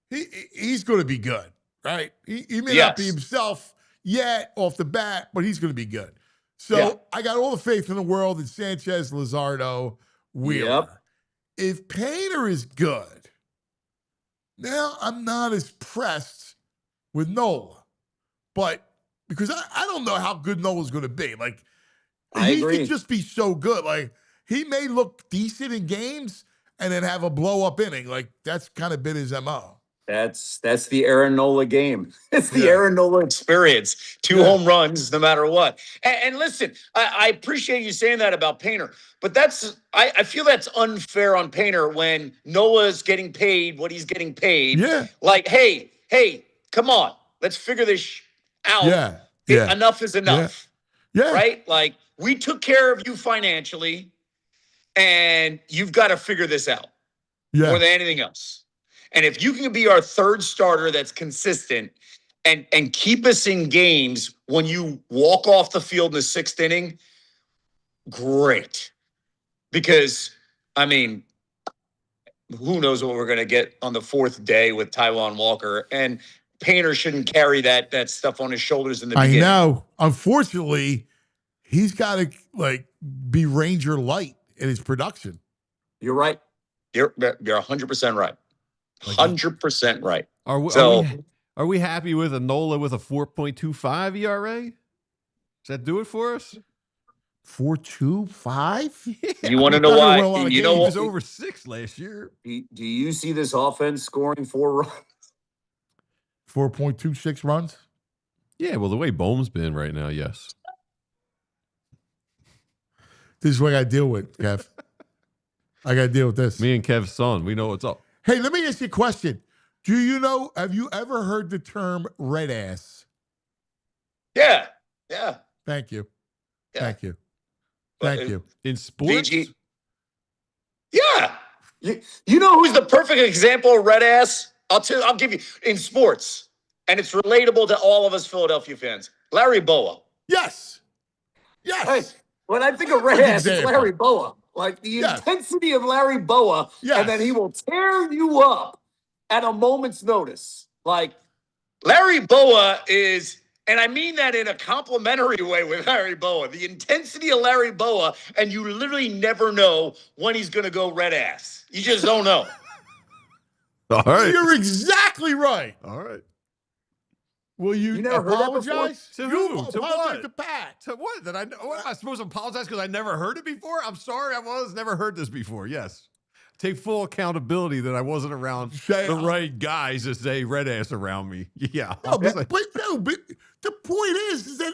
He's going to be good, right? He may not be himself yet off the bat, but he's going to be good. So I got all the faith in the world in Sanchez, Luzardo, Wheeler. Yep. If Painter is good, now I'm not as pressed with Nola. But because I don't know how good Nola's going to be. Like, he could just be so good. Like, he may look decent in games and then have a blow-up inning. Like, that's kind of been his MO. That's the Aaron Nola game. It's the Aaron Nola experience. 2 home runs, no matter what. And listen, I appreciate you saying that about Painter, but I feel that's unfair on Painter when Nola's getting paid what he's getting paid. Yeah. Like, hey, come on, let's figure this out. Yeah. Enough is enough. Yeah. Right? Like, we took care of you financially, and you've got to figure this out more than anything else. And if you can be our 3rd starter that's consistent and keep us in games when you walk off the field in the 6th inning, great. Because, I mean, who knows what we're going to get on the 4th day with Taiwan Walker. And Painter shouldn't carry that stuff on his shoulders in the beginning. I know. Unfortunately, he's got to, be Ranger light in his production. You're right. You're 100% right. 100% right. Are we happy with a Nola with a 4.25 ERA? Does that do it for us? 4.25? Yeah. You want to know why? You know, he was over 6 last year. Do you see this offense scoring 4 runs? 4.26 runs? Yeah, well, the way Bohm's been right now, yes. This is what I got to deal with, Kev. I got to deal with this. Me and Kev's son, we know what's up. Hey, let me ask you a question. Have you ever heard the term red ass? Yeah. Thank you. Yeah. Thank you. Thank you. In sports? Yeah. You know who's the perfect example of red ass? I'll give you in sports, and it's relatable to all of us Philadelphia fans. Larry Boa. Yes. Hey, when I think of red ass, it's Larry Boa. Like the intensity of Larry Boa, and then he will tear you up at a moment's notice. Like, Larry Boa is, and I mean that in a complimentary way with Larry Boa, the intensity of Larry Boa, and you literally never know when he's going to go red ass. You just don't know. All right. You're exactly right. All right. Will you never apologize? To who? To apologize what? to Pat. To what? What am I supposed to apologize because I never heard it before? I'm sorry, never heard this before. Yes. Take full accountability that I wasn't around the right guys to say red ass around me. Yeah. No, but the point is that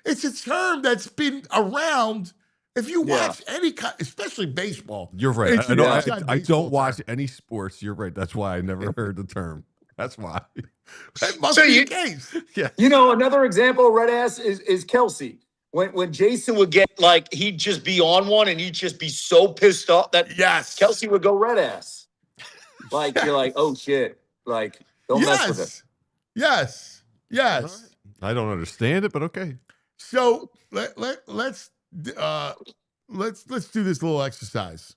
it's a term that's been around If you Yeah. watch any kind, especially baseball, You're right. it's I an don't, inside I baseball don't watch term. any sports. You're right. That's why I never heard the term. That's why. That must So be you- the case. Yeah. You know, another example of red ass is Kelsey. When Jason would get like, he'd just be on one and he'd just be so pissed off that Yes. Kelsey would go red ass. Like, you're like, oh shit. Like, don't mess with it. Yes. Yes. I don't understand it, but okay. So let's do this little exercise.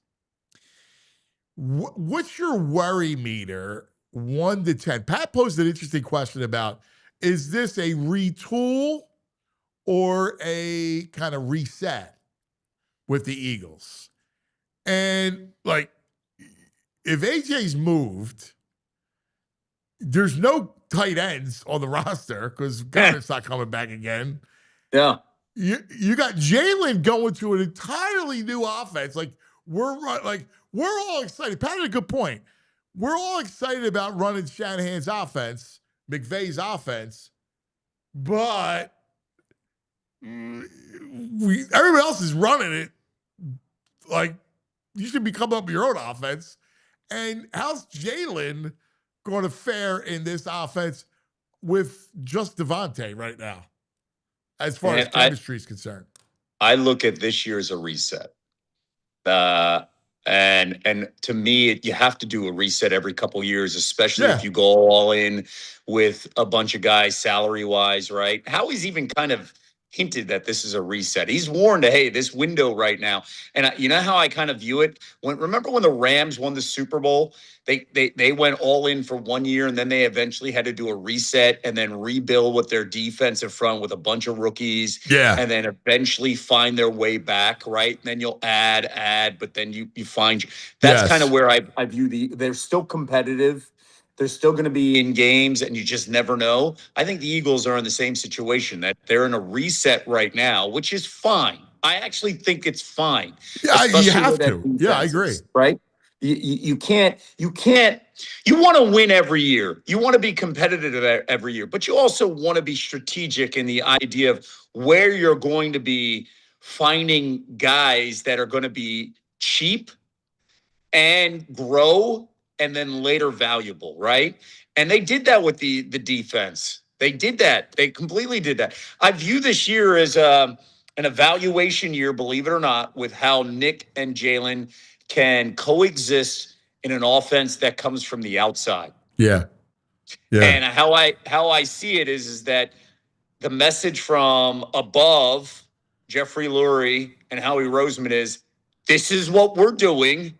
What's your worry meter 1 to 10? Pat posed an interesting question about, is this a retool or a kind of reset with the Eagles? And like, if AJ's moved, there's no tight ends on the roster because Goddard's not coming back again. Yeah. You got Jaelen going to an entirely new offense. Like we're all excited. Pat had a good point. We're all excited about running Shanahan's offense, McVay's offense, but everybody else is running it. Like you should be coming up with your own offense. And how's Jaelen going to fare in this offense with just Devontae right now, as far as chemistry is concerned? I look at this year as a reset. And to me, you have to do a reset every couple years, especially if you go all in with a bunch of guys salary wise, right? Howie's even kind of hinted that this is a reset. He's warned, hey, this window right now. And you know how I kind of view it? Remember when the Rams won the Super Bowl? They went all in for 1 year, and then they eventually had to do a reset and then rebuild with their defensive front with a bunch of rookies. Yeah. And then eventually find their way back, right? And then you'll add, but then you find that's kind of where I view they're still competitive. They're still going to be in games, and you just never know. I think the Eagles are in the same situation, that they're in a reset right now, which is fine. I actually think it's fine. Yeah, you have to. Yeah, I agree. Right? You can't. You want to win every year. You want to be competitive every year, but you also want to be strategic in the idea of where you're going to be finding guys that are going to be cheap and grow and then later valuable, right? And they did that with the defense. They did that. They completely did that. I view this year as an evaluation year, believe it or not, with how Nick and Jaelen can coexist in an offense that comes from the outside. Yeah. Yeah. And how I see it is that the message from above, Jeffrey Lurie and Howie Roseman, is this is what we're doing,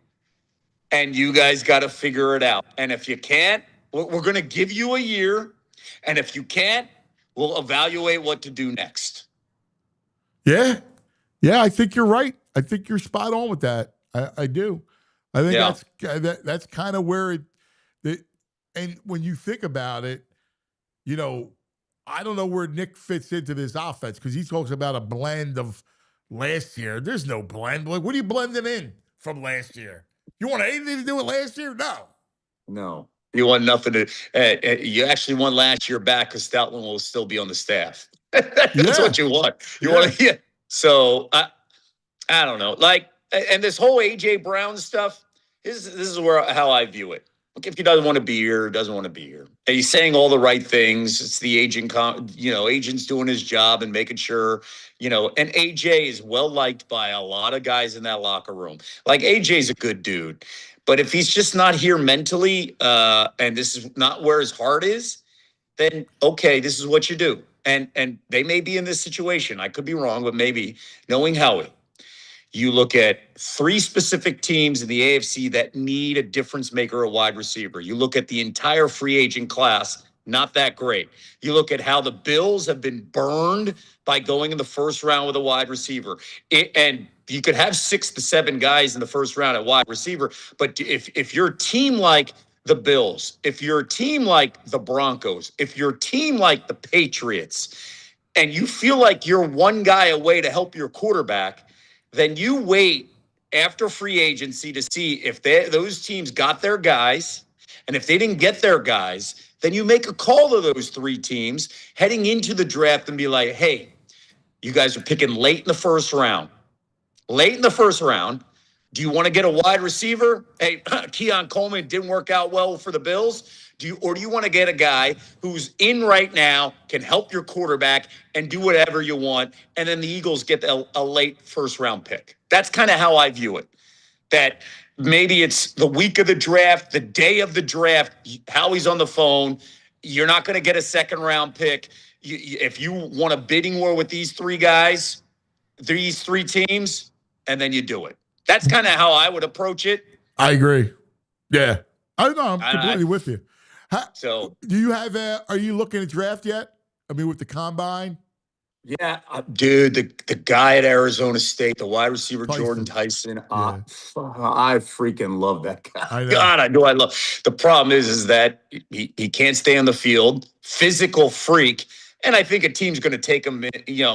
and you guys got to figure it out. And if you can't, we're going to give you a year. And if you can't, we'll evaluate what to do next. Yeah. Yeah, I think you're right. I think you're spot on with that. I do. I think that's kind of where and when you think about it, you know, I don't know where Nick fits into this offense because he talks about a blend of last year. There's no blend. Like, what are you blending in from last year? You want anything to do with last year? No. You want nothing to. You actually won last year back because Stoutland will still be on the staff. That's what you want. You want to. Yeah. So I don't know. Like, and this whole AJ Brown stuff. This is how I view it. Look, if he doesn't want to be here, doesn't want to be here. And he's saying all the right things. It's the agent, agent's doing his job and making sure, and AJ is well liked by a lot of guys in that locker room. Like, AJ's a good dude. But if he's just not here mentally, and this is not where his heart is, then okay, this is what you do. And they may be in this situation. I could be wrong, but maybe, knowing Howie. You look at 3 specific teams in the AFC that need a difference maker, a wide receiver. You look at the entire free agent class, not that great. You look at how the Bills have been burned by going in the first round with a wide receiver. And you could have 6 to 7 guys in the first round at wide receiver, but if you're a team like the Bills, if you're a team like the Broncos, if you're a team like the Patriots, and you feel like you're one guy away to help your quarterback, then you wait after free agency to see if those teams got their guys. And if they didn't get their guys, then you make a call to those 3 teams heading into the draft and be like, hey, you guys are picking late in the first round. late in the first round. Do you want to get a wide receiver? Hey, Keon Coleman didn't work out well for the Bills. Do you want to get a guy who's in right now, can help your quarterback and do whatever you want, and then the Eagles get a late first round pick? That's kind of how I view it. That maybe it's the week of the draft, the day of the draft, Howie's on the phone. You're not going to get a second round pick. If you want a bidding war with these three guys, these three teams, and then you do it. That's kind of how I would approach it. I agree. Yeah. I'm completely with you. So, do you have are you looking at draft yet? I mean, with the combine? Yeah, dude, the guy at Arizona State, the wide receiver, Jordan Tyson, I freaking love that guy. I know. God, I love. The problem is that he can't stay on the field, physical freak, and I think a team's going to take him,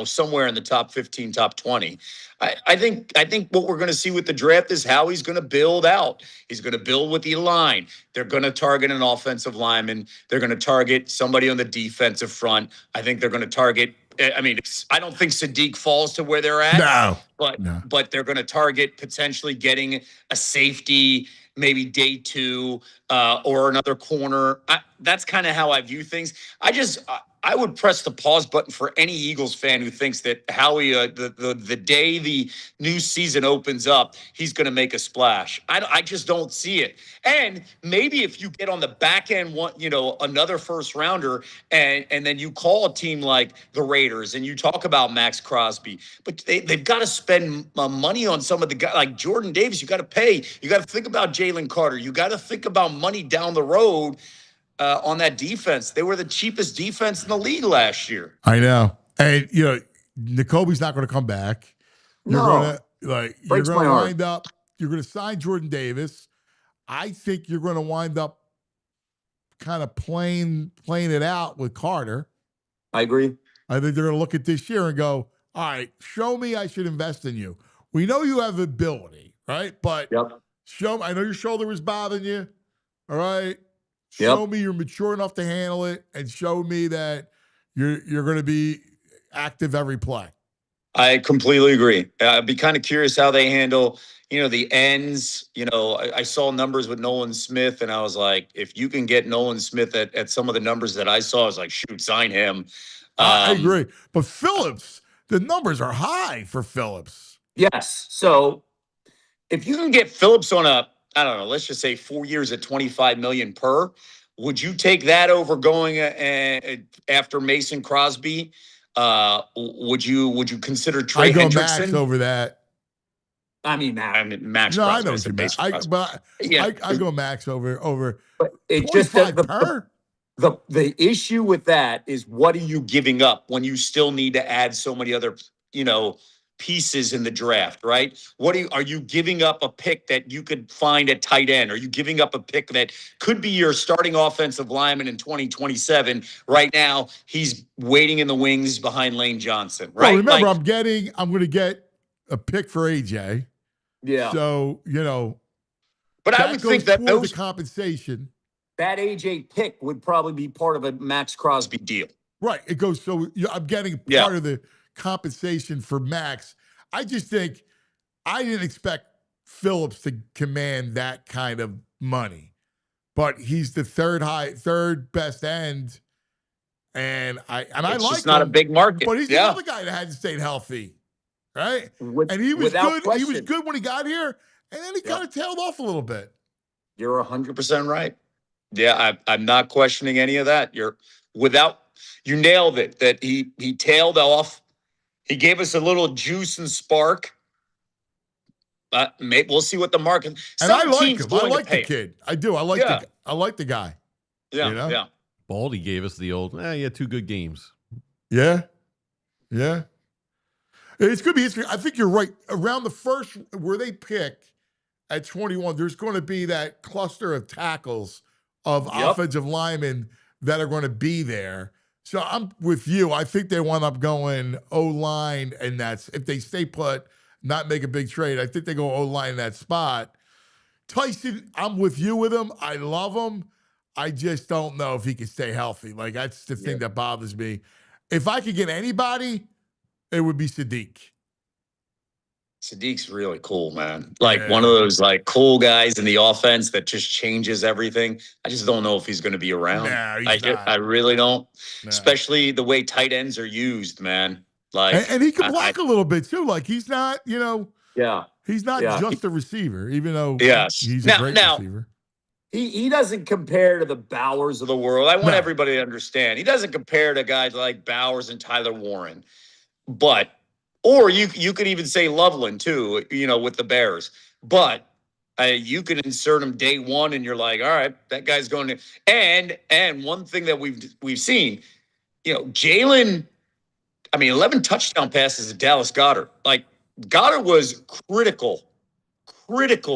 somewhere in the top 15, top 20. I think what we're going to see with the draft is how he's going to build out. He's going to build with the line. They're going to target an offensive lineman. They're going to target somebody on the defensive front. I think they're going to target. I mean, I don't think Sadiq falls to where they're at. No. But they're going to target potentially getting a safety, maybe day 2, or another corner. That's kind of how I view things. I would press the pause button for any Eagles fan who thinks that Howie, the day the new season opens up, he's going to make a splash. I just don't see it. And maybe if you get on the back end, another first rounder, and then you call a team like the Raiders and you talk about Max Crosby, but they've got to spend money on some of the guys like Jordan Davis. You got to pay. You got to think about Jalen Carter. You got to think about money down the road. On that defense. They were the cheapest defense in the league last year. I know. And, N'Kobe's not going to come back. You're going to wind up, you're going to sign Jordan Davis. I think you're going to wind up kind of playing it out with Carter. I agree. I think they're going to look at this year and go, all right, show me I should invest in you. We know you have ability, right? But I know your shoulder was bothering you, all right? Show me you're mature enough to handle it, and show me that you're going to be active every play. I completely agree. I'd be kind of curious how they handle, the ends. I saw numbers with Nolan Smith, and I was like, if you can get Nolan Smith at some of the numbers that I saw, I was like, shoot, sign him. I agree. But Phillips, the numbers are high for Phillips. Yes. So if you can get Phillips on I don't know, let's just say 4 years at $25 million per. Would you take that over going after Mason Crosby? Would you consider Trey Hendrickson? I go Max over that. I mean Max. No, Crosby, I know what you mean. I go Max over. But it just the issue with that is, what are you giving up when you still need to add so many other pieces in the draft, right? Are you giving up a pick that you could find at tight end? Are you giving up a pick that could be your starting offensive lineman in 2027? Right now, he's waiting in the wings behind Lane Johnson, right? Well, remember, I'm going to get a pick for AJ. Yeah. So, but I would think that the compensation. That AJ pick would probably be part of a Max Crosby deal. Right. It goes, so I'm getting part of the compensation for Max. I just think I didn't expect Phillips to command that kind of money, but he's the third best end, and I like just not him, a big market, but he's the other guy that hadn't stayed healthy, right? And he was good. Question. He was good when he got here, and then he kind of tailed off a little bit. You're 100% right. Yeah, I'm not questioning any of that. You nailed it. That he tailed off. He gave us a little juice and spark. Maybe we'll see what the market. And I like him. I like the kid. I do. I like the guy. Yeah, yeah. Baldy gave us the old. He had 2 good games. Yeah, yeah. It's going to be interesting. I think you're right. Around the first, where they pick at 21, there's going to be that cluster of tackles of offensive linemen that are going to be there. So I'm with you. I think they wind up going O-line, and that's if they stay put, not make a big trade. I think they go O-line in that spot. Tyson, I'm with you with him. I love him. I just don't know if he can stay healthy. Like, that's the thing that bothers me. If I could get anybody, it would be Sadiq. Sadiq's really cool, man. Like one of those like cool guys in the offense that just changes everything. I just don't know if he's going to be around. No, he's not. I really don't. No. Especially the way tight ends are used, man. Like, And he can block a little bit too. Like he's not, yeah, he's not just a receiver, even though he's a great receiver. He doesn't compare to the Bowers of the world. I want everybody to understand. He doesn't compare to guys like Bowers and Tyler Warren. Or you could even say Loveland too, with the Bears. But you can insert him day one, and you're like, all right, that guy's going to. And one thing that we've seen, Jaelen. 11 touchdown passes to Dallas Goedert. Like Goedert was critical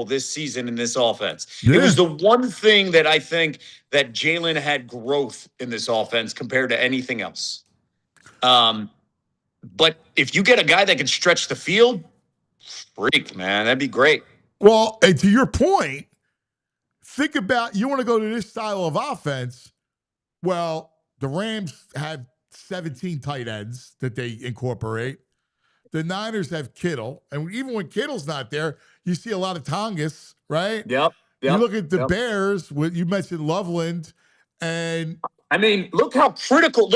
this season in this offense. Yeah. It was the one thing that I think that Jaelen had growth in this offense compared to anything else. But if you get a guy that can stretch the field, freak, man, that'd be great. Well, and to your point, think about, you want to go to this style of offense. Well, the Rams have 17 tight ends that they incorporate. The Niners have Kittle. And even when Kittle's not there, you see a lot of Tongas, right? Yep. You look at the Bears, you mentioned Loveland, and look how critical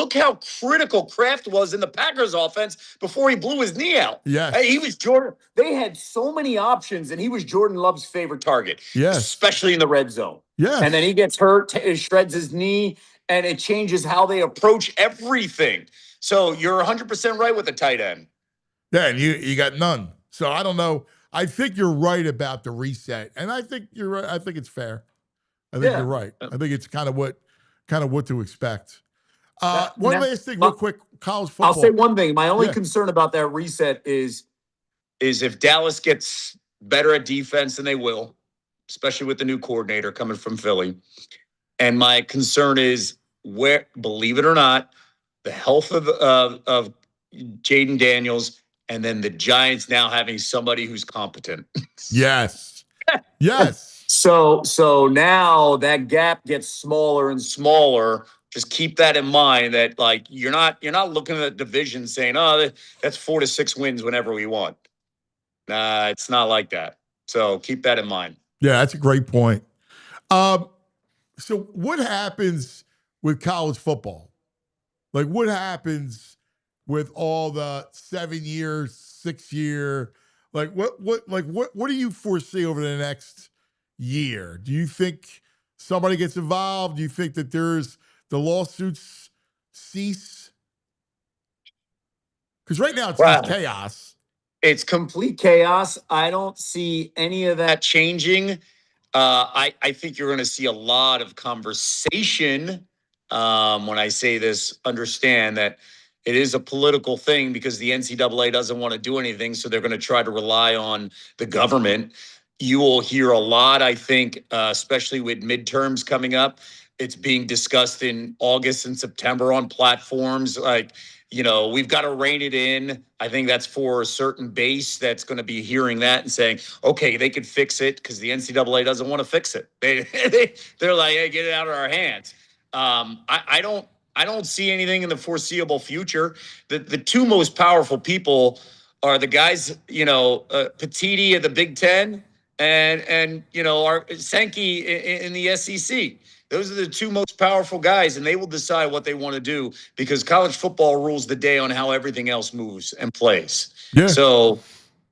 Kraft was in the Packers offense before he blew his knee out. Yes. Hey, he was Jordan. They had so many options, and he was Jordan Love's favorite target. Yes. Especially in the red zone. Yes. And then he gets hurt, shreds his knee, and it changes how they approach everything. So you're 100% right with the tight end. Yeah, and you got none. So I don't know. I think you're right about the reset, and I think you're right. I think it's fair. I think you're right. I think it's kind of what to expect. One last thing, real quick, college football. I'll say one thing. My only concern about that reset is if Dallas gets better at defense, and they will, especially with the new coordinator coming from Philly. And my concern is where, believe it or not, the health of Jaden Daniels, and then the Giants now having somebody who's competent. Yes. Yes. So now that gap gets smaller and smaller. Just keep that in mind, that like you're not looking at the division saying, oh, that's 4 to 6 wins whenever we want. Nah, it's not like that. So keep that in mind. Yeah, that's a great point. So what happens with college football? Like, what happens with all the 7-year, 6-year? Like, what do you foresee over the next year? Do you think somebody gets involved? Do you think that the lawsuits cease? Because right now it's just chaos. It's complete chaos. I don't see any of that changing. I think you're going to see a lot of conversation. When I say this, understand that it is a political thing because the NCAA doesn't want to do anything, so they're going to try to rely on the government. You will hear a lot, I think, especially with midterms coming up. It's being discussed in August and September on platforms like, we've got to rein it in. I think that's for a certain base that's going to be hearing that and saying, okay, they could fix it because the NCAA doesn't want to fix it. They're like, hey, get it out of our hands. I don't see anything in the foreseeable future. The two most powerful people are the guys, Petiti of the Big Ten and our Sankey in the SEC. Those are the two most powerful guys, and they will decide what they want to do because college football rules the day on how everything else moves and plays. Yeah. So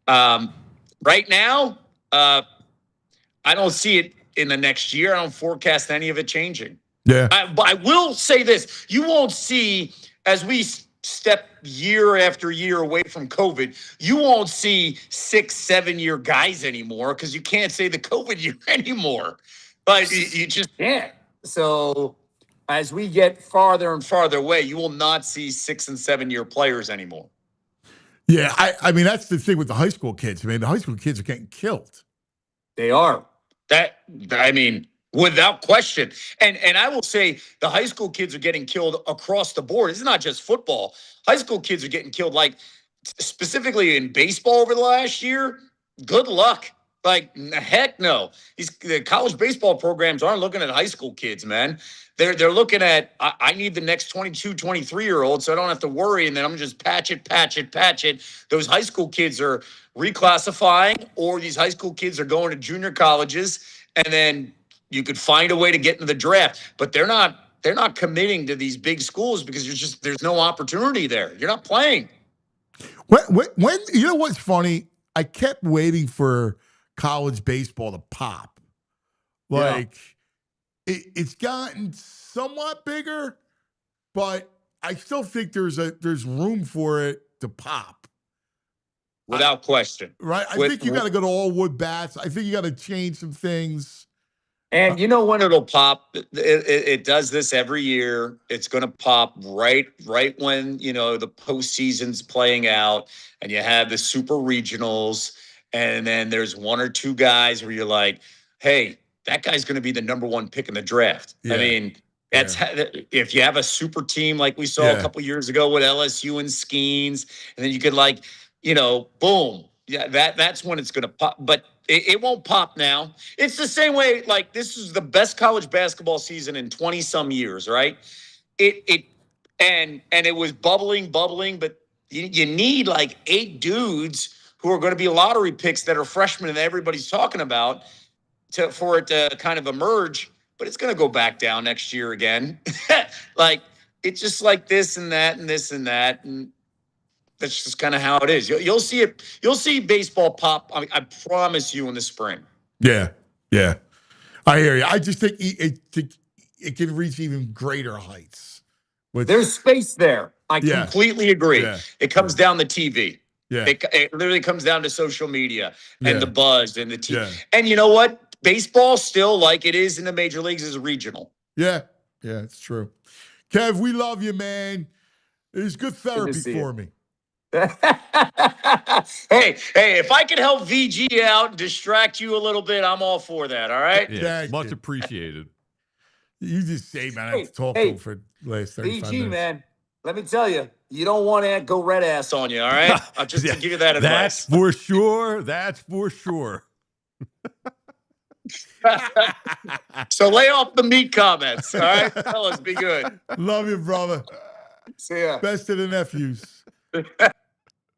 right now, I don't see it in the next year. I don't forecast any of it changing. Yeah. But I will say this. You won't see, as we step year after year away from COVID, you won't see 6-7 year guys anymore because you can't say the COVID year anymore. But you just can't. So as we get farther and farther away, you will not see 6 and 7 year players anymore. Yeah, I mean, that's the thing with the high school kids. I mean, the high school kids are getting killed. They are. Without question. And I will say the high school kids are getting killed across the board. It's not just football. High school kids are getting killed, like specifically in baseball over the last year. Good luck. Like, heck no. The college baseball programs aren't looking at high school kids, man. they're looking at, I need the next 22, 23-year-old so I don't have to worry, and then I'm just patch it. Those high school kids are reclassifying, or these high school kids are going to junior colleges, and then you could find a way to get into the draft. But they're not committing to these big schools because there's no opportunity there. You're not playing. When you know what's funny? I kept waiting for college baseball to pop. Like, it's gotten somewhat bigger, but I still think there's room for it to pop. Without question. Right? I think you got to go to all wood bats. I think you got to change some things. And you know when it'll pop? It does this every year. It's going to pop right when, the postseason's playing out and you have the super regionals, and then there's one or two guys where you're like, hey, that guy's going to be the number one pick in the draft. Yeah. I mean, if you have a super team like we saw a couple years ago with LSU and Skeens, and then you could boom. Yeah, that's when it's going to pop. But it won't pop now. It's the same way, like, this is the best college basketball season in 20 some years, right? And it was bubbling, but you need like 8 dudes who are going to be lottery picks that are freshmen that everybody's talking about for it to kind of emerge. But it's going to go back down next year again. Like, it's just like this and that and this and that. And that's just kind of how it is. You'll see it. You'll see baseball pop. I promise you in the spring. Yeah. I hear you. I just think it can reach even greater heights. There's space there. I completely agree. Yeah. It comes down to TV. Yeah. It literally comes down to social media and the buzz and the TV. Yeah. And you know what? Baseball still, like it is in the major leagues, is regional. Yeah, it's true. Kev, we love you, man. It was good therapy for me. Hey, if I can help VG out and distract you a little bit, I'm all for that, all right? Yeah, much appreciated. You just say, man, I have to talk to him for the last 35 VG, minutes. man, let me tell you, you don't want to go red ass on you, all right? I'll just give you that advice. That's for sure. So lay off the meat comments, all right? Fellas, be good. Love you, brother. See ya. Best of the nephews.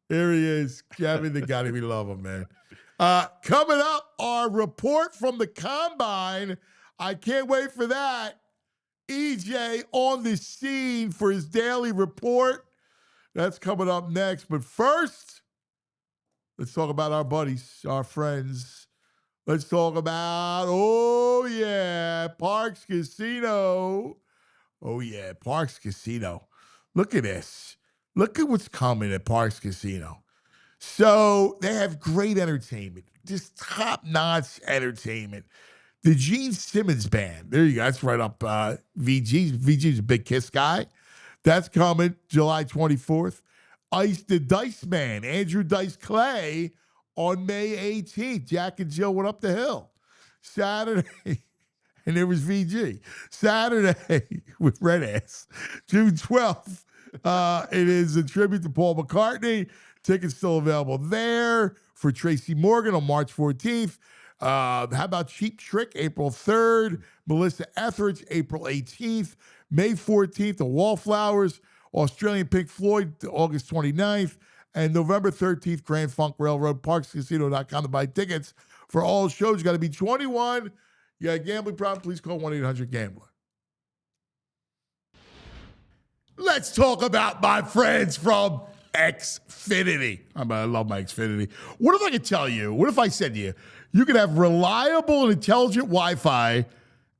Here he is. Gabby Negandhi. We love him, man. Coming up, our report from the Combine. I can't wait for that. EJ on the scene for his daily report. That's coming up next. But first, let's talk about our buddies, our friends. Let's talk about, Parks Casino. Parks Casino. Look at this. Look at what's coming at Parks Casino. So they have great entertainment, just top-notch entertainment. The Gene Simmons Band. There you go. That's right up VG. VG's a big Kiss guy. That's coming July 24th. Ice the Dice Man, Andrew Dice Clay, on May 18th. Jack and Jill went up the hill. Saturday, and there was VG. Saturday with Red Ass. June 12th. It is a tribute to Paul McCartney. Tickets still available there for Tracy Morgan on March 14th. How about Cheap Trick, April 3rd. Melissa Etheridge, April 18th. May 14th, the Wallflowers. Australian Pink Floyd, August 29th. And November 13th, Grand Funk Railroad. ParksCasino.com to buy tickets. For all shows, you got to be 21. You got a gambling problem, please call 1-800-GAMBLER. Let's talk about my friends from Xfinity. I love my Xfinity. What if I could tell you, what if I said to you, you could have reliable and intelligent Wi-Fi,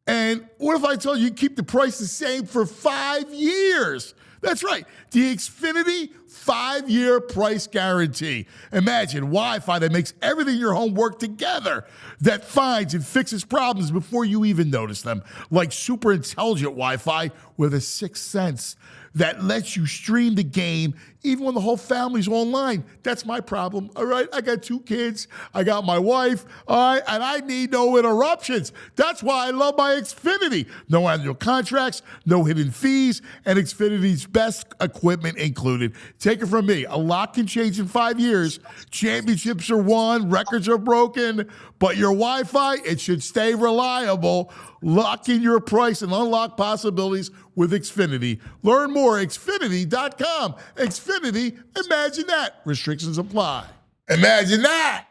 and what if I told you keep the price the same for 5 years? That's right. The Xfinity 5-year price guarantee. Imagine Wi-Fi that makes everything in your home work together, that finds and fixes problems before you even notice them, like super intelligent Wi-Fi with a sixth sense. that lets you stream the game even when the whole family's online. That's my problem, all right? I got 2 kids. I got my wife, all right? And I need no interruptions. That's why I love my Xfinity. No annual contracts, no hidden fees, and Xfinity's best equipment included. Take it from me. A lot can change in 5 years. Championships are won, records are broken, but your Wi-Fi, it should stay reliable. Lock in your price and unlock possibilities with Xfinity. Learn more at Xfinity.com. Xfinity, imagine that. Restrictions apply. Imagine that.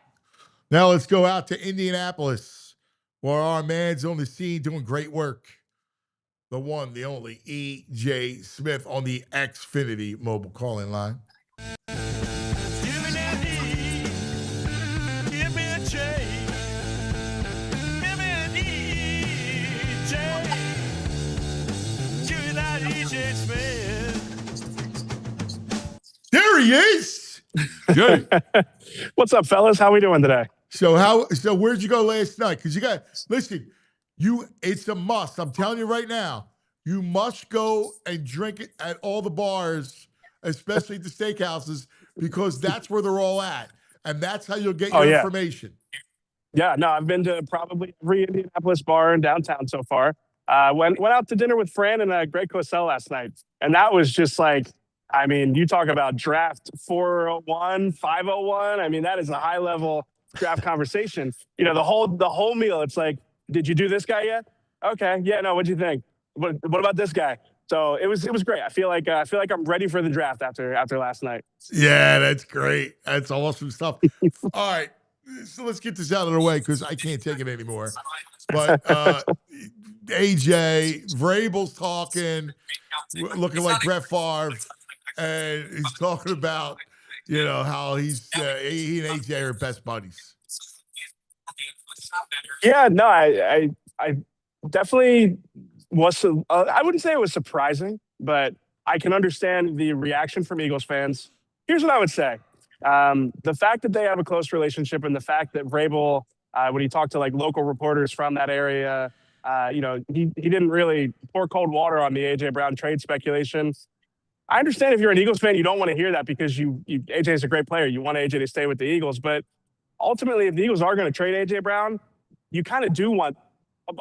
Now let's go out to Indianapolis, where our man's on the scene doing great work. The one, the only, E.J. Smith on the Xfinity mobile calling line. There he is. Good. What's up, fellas? How we doing today? So where'd you go last night? Because it's a must. I'm telling you right now, you must go and drink it at all the bars, especially the steakhouses, because that's where they're all at. And that's how you'll get your information. Yeah, no, I've been to probably every Indianapolis bar in downtown so far. Went out to dinner with Fran and Greg Cosell last night. And that was just like, I mean, you talk about draft 401, 501. I mean, that is a high level draft conversation. You know, the whole meal, it's like, did you do this guy yet? Okay. Yeah, no, what'd you think? What about this guy? So it was great. I feel like I'm ready for the draft after last night. Yeah, that's great. That's awesome stuff. All right. So let's get this out of the way because I can't take it anymore. But AJ, Vrabel's talking, looking like Brett Favre, and he's talking about, how he and AJ are best buddies. Yeah, no, I definitely was. I wouldn't say it was surprising, but I can understand the reaction from Eagles fans. Here's what I would say. The fact that they have a close relationship and the fact that Vrabel, when he talked to like local reporters from that area, he didn't really pour cold water on the A.J. Brown trade speculation. I understand if you're an Eagles fan, you don't want to hear that because AJ is a great player. You want AJ to stay with the Eagles. But ultimately, if the Eagles are going to trade A.J. Brown, you kind of do want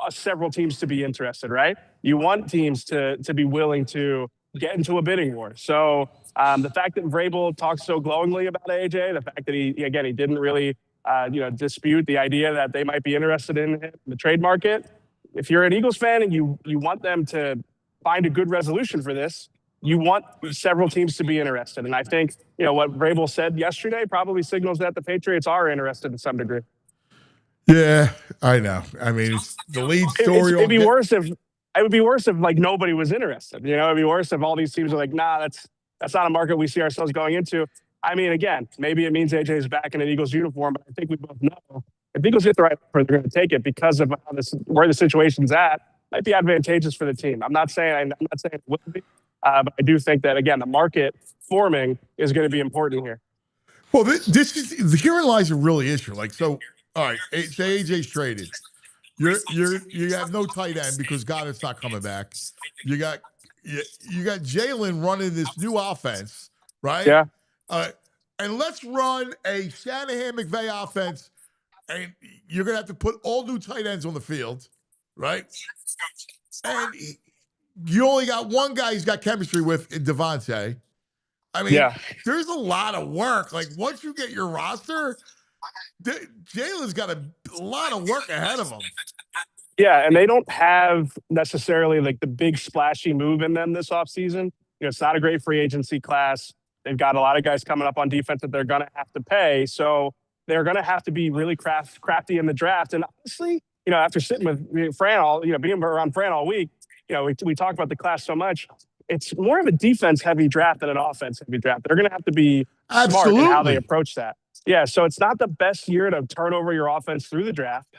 several teams to be interested, right? You want teams to be willing to get into a bidding war. So the fact that Vrabel talks so glowingly about AJ, the fact that he didn't really dispute the idea that they might be interested in him in the trade market. If you're an Eagles fan and you want them to find a good resolution for this, you want several teams to be interested. And I think, what Vrabel said yesterday probably signals that the Patriots are interested to some degree. Yeah, I know. I mean, it's the lead story. It would be worse if like nobody was interested. It'd be worse if all these teams are like, nah, that's not a market we see ourselves going into. I mean, again, maybe it means AJ's back in an Eagles uniform, but I think we both know if Eagles get the right offer, they're going to take it because of where the situation's at. Might be advantageous for the team. I'm not saying it will be, but I do think that again, the market forming is going to be important here. Well, herein lies a really issue. Like, so, all right, say AJ's traded. You have no tight end because Goddard's not coming back. You got Jaelen running this new offense, right? Yeah. And let's run a Shanahan McVay offense, and you're gonna have to put all new tight ends on the field, right? And you only got one guy he's got chemistry with in Devontae. I mean, there's a lot of work. Like once you get your roster, Jalen's got a lot of work ahead of him. Yeah, and they don't have necessarily like the big splashy move in them this offseason. It's not a great free agency class. They've got a lot of guys coming up on defense that they're going to have to pay. So they're going to have to be really crafty in the draft. And honestly, after sitting with Fran being around Fran all week, we talk about the class so much. It's more of a defense-heavy draft than an offense-heavy draft. They're going to have to be smart in how they approach that. Yeah, so it's not the best year to turn over your offense through the draft.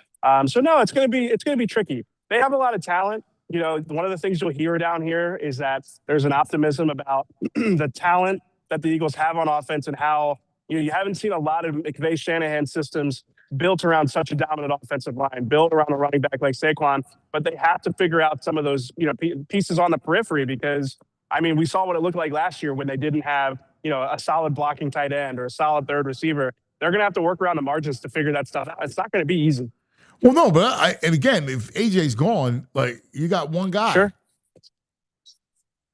So no, it's going to be tricky. They have a lot of talent. One of the things you'll hear down here is that there's an optimism about the talent that the Eagles have on offense and how you haven't seen a lot of McVay Shanahan systems built around such a dominant offensive line, built around a running back like Saquon, but they have to figure out some of those pieces on the periphery because I mean, we saw what it looked like last year when they didn't have, a solid blocking tight end or a solid third receiver. They're going to have to work around the margins to figure that stuff out. It's not going to be easy. Well, no, but and again, if AJ's gone, like you got one guy. Sure.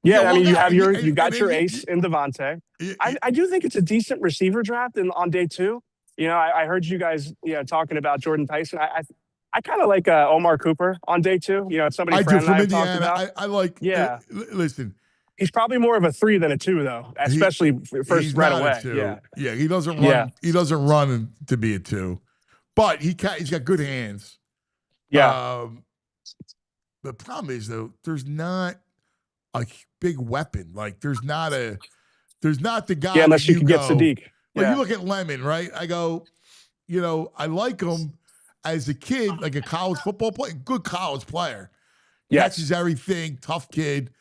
Yeah, I mean, you got your ace in Devontae. I do think it's a decent receiver draft on day 2. I heard you guys talking about Jordan Tyson. I kind of like Omar Cooper on day 2. It's somebody Fran and I have talked about. I like. Yeah. Listen, he's probably more of a 3 than a 2, though, especially first right away. Yeah, he doesn't run. Yeah. He doesn't run to be a 2, but he's got good hands. Yeah. The problem is though, there's not a big weapon. Like there's not the guy. Yeah, unless you can get Sadiq. Like you look at Lemon, right? I go, I like him as a kid, like a college football player, good college player. Yes. Catches everything, tough kid,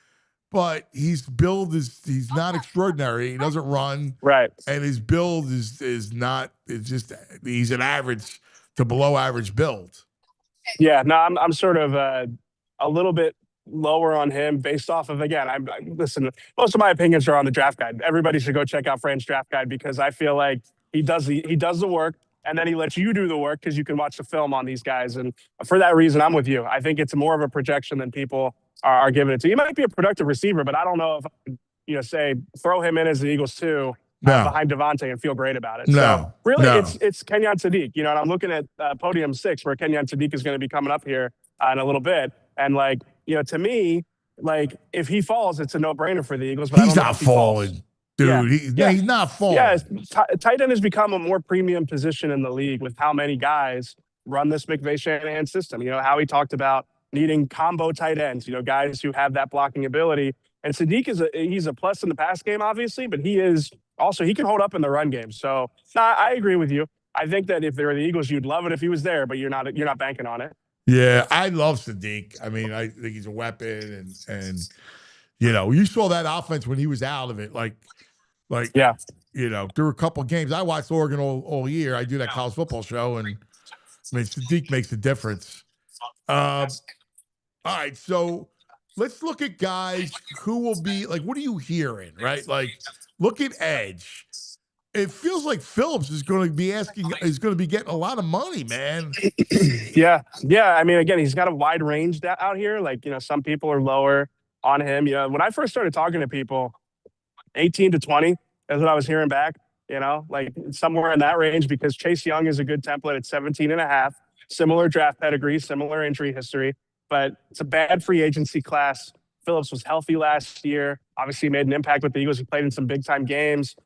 but he's not extraordinary. He doesn't run. Right. And his build is not, it's just, he's an average to below average build. Yeah, no, I'm sort of a little bit lower on him based off of, again, listen, most of my opinions are on the draft guide. Everybody should go check out Fran's draft guide because I feel like he does the work and then he lets you do the work because you can watch the film on these guys. And for that reason, I'm with you. I think it's more of a projection than people are giving it to. He might be a productive receiver, but I don't know if I could, say throw him in as the Eagles too. Behind Devontae and feel great about it. So really, it's Kenyon Sadiq, and I'm looking at podium 6 where Kenyon Sadiq is going to be coming up here in a little bit. And to me, if he falls, it's a no-brainer for the Eagles. But he's not falling, dude. He's not falling. Yeah, tight end has become a more premium position in the league with how many guys run this McVay Shanahan system. How he talked about needing combo tight ends, guys who have that blocking ability. And Sadiq he's a plus in the pass game, obviously, but he can hold up in the run game. So I agree with you. I think that if they were the Eagles, you'd love it if he was there, but you're not banking on it. Yeah, I love Sadiq. I mean, I think he's a weapon, and you saw that offense when he was out of it. There were a couple of games I watched Oregon all year. I do that college football show, and I mean Sadiq makes a difference. All right, so let's look at guys who will be what are you hearing, right? Look at edge. It feels like Phillips is going to be getting a lot of money, man. Yeah. I mean, again, he's got a wide range out here. Some people are lower on him. When I first started talking to people, 18 to 20 is what I was hearing back. Somewhere in that range because Chase Young is a good template at 17.5. Similar draft pedigree, similar injury history, but it's a bad free agency class. Phillips was healthy last year. Obviously made an impact with the Eagles. He played in some big time games.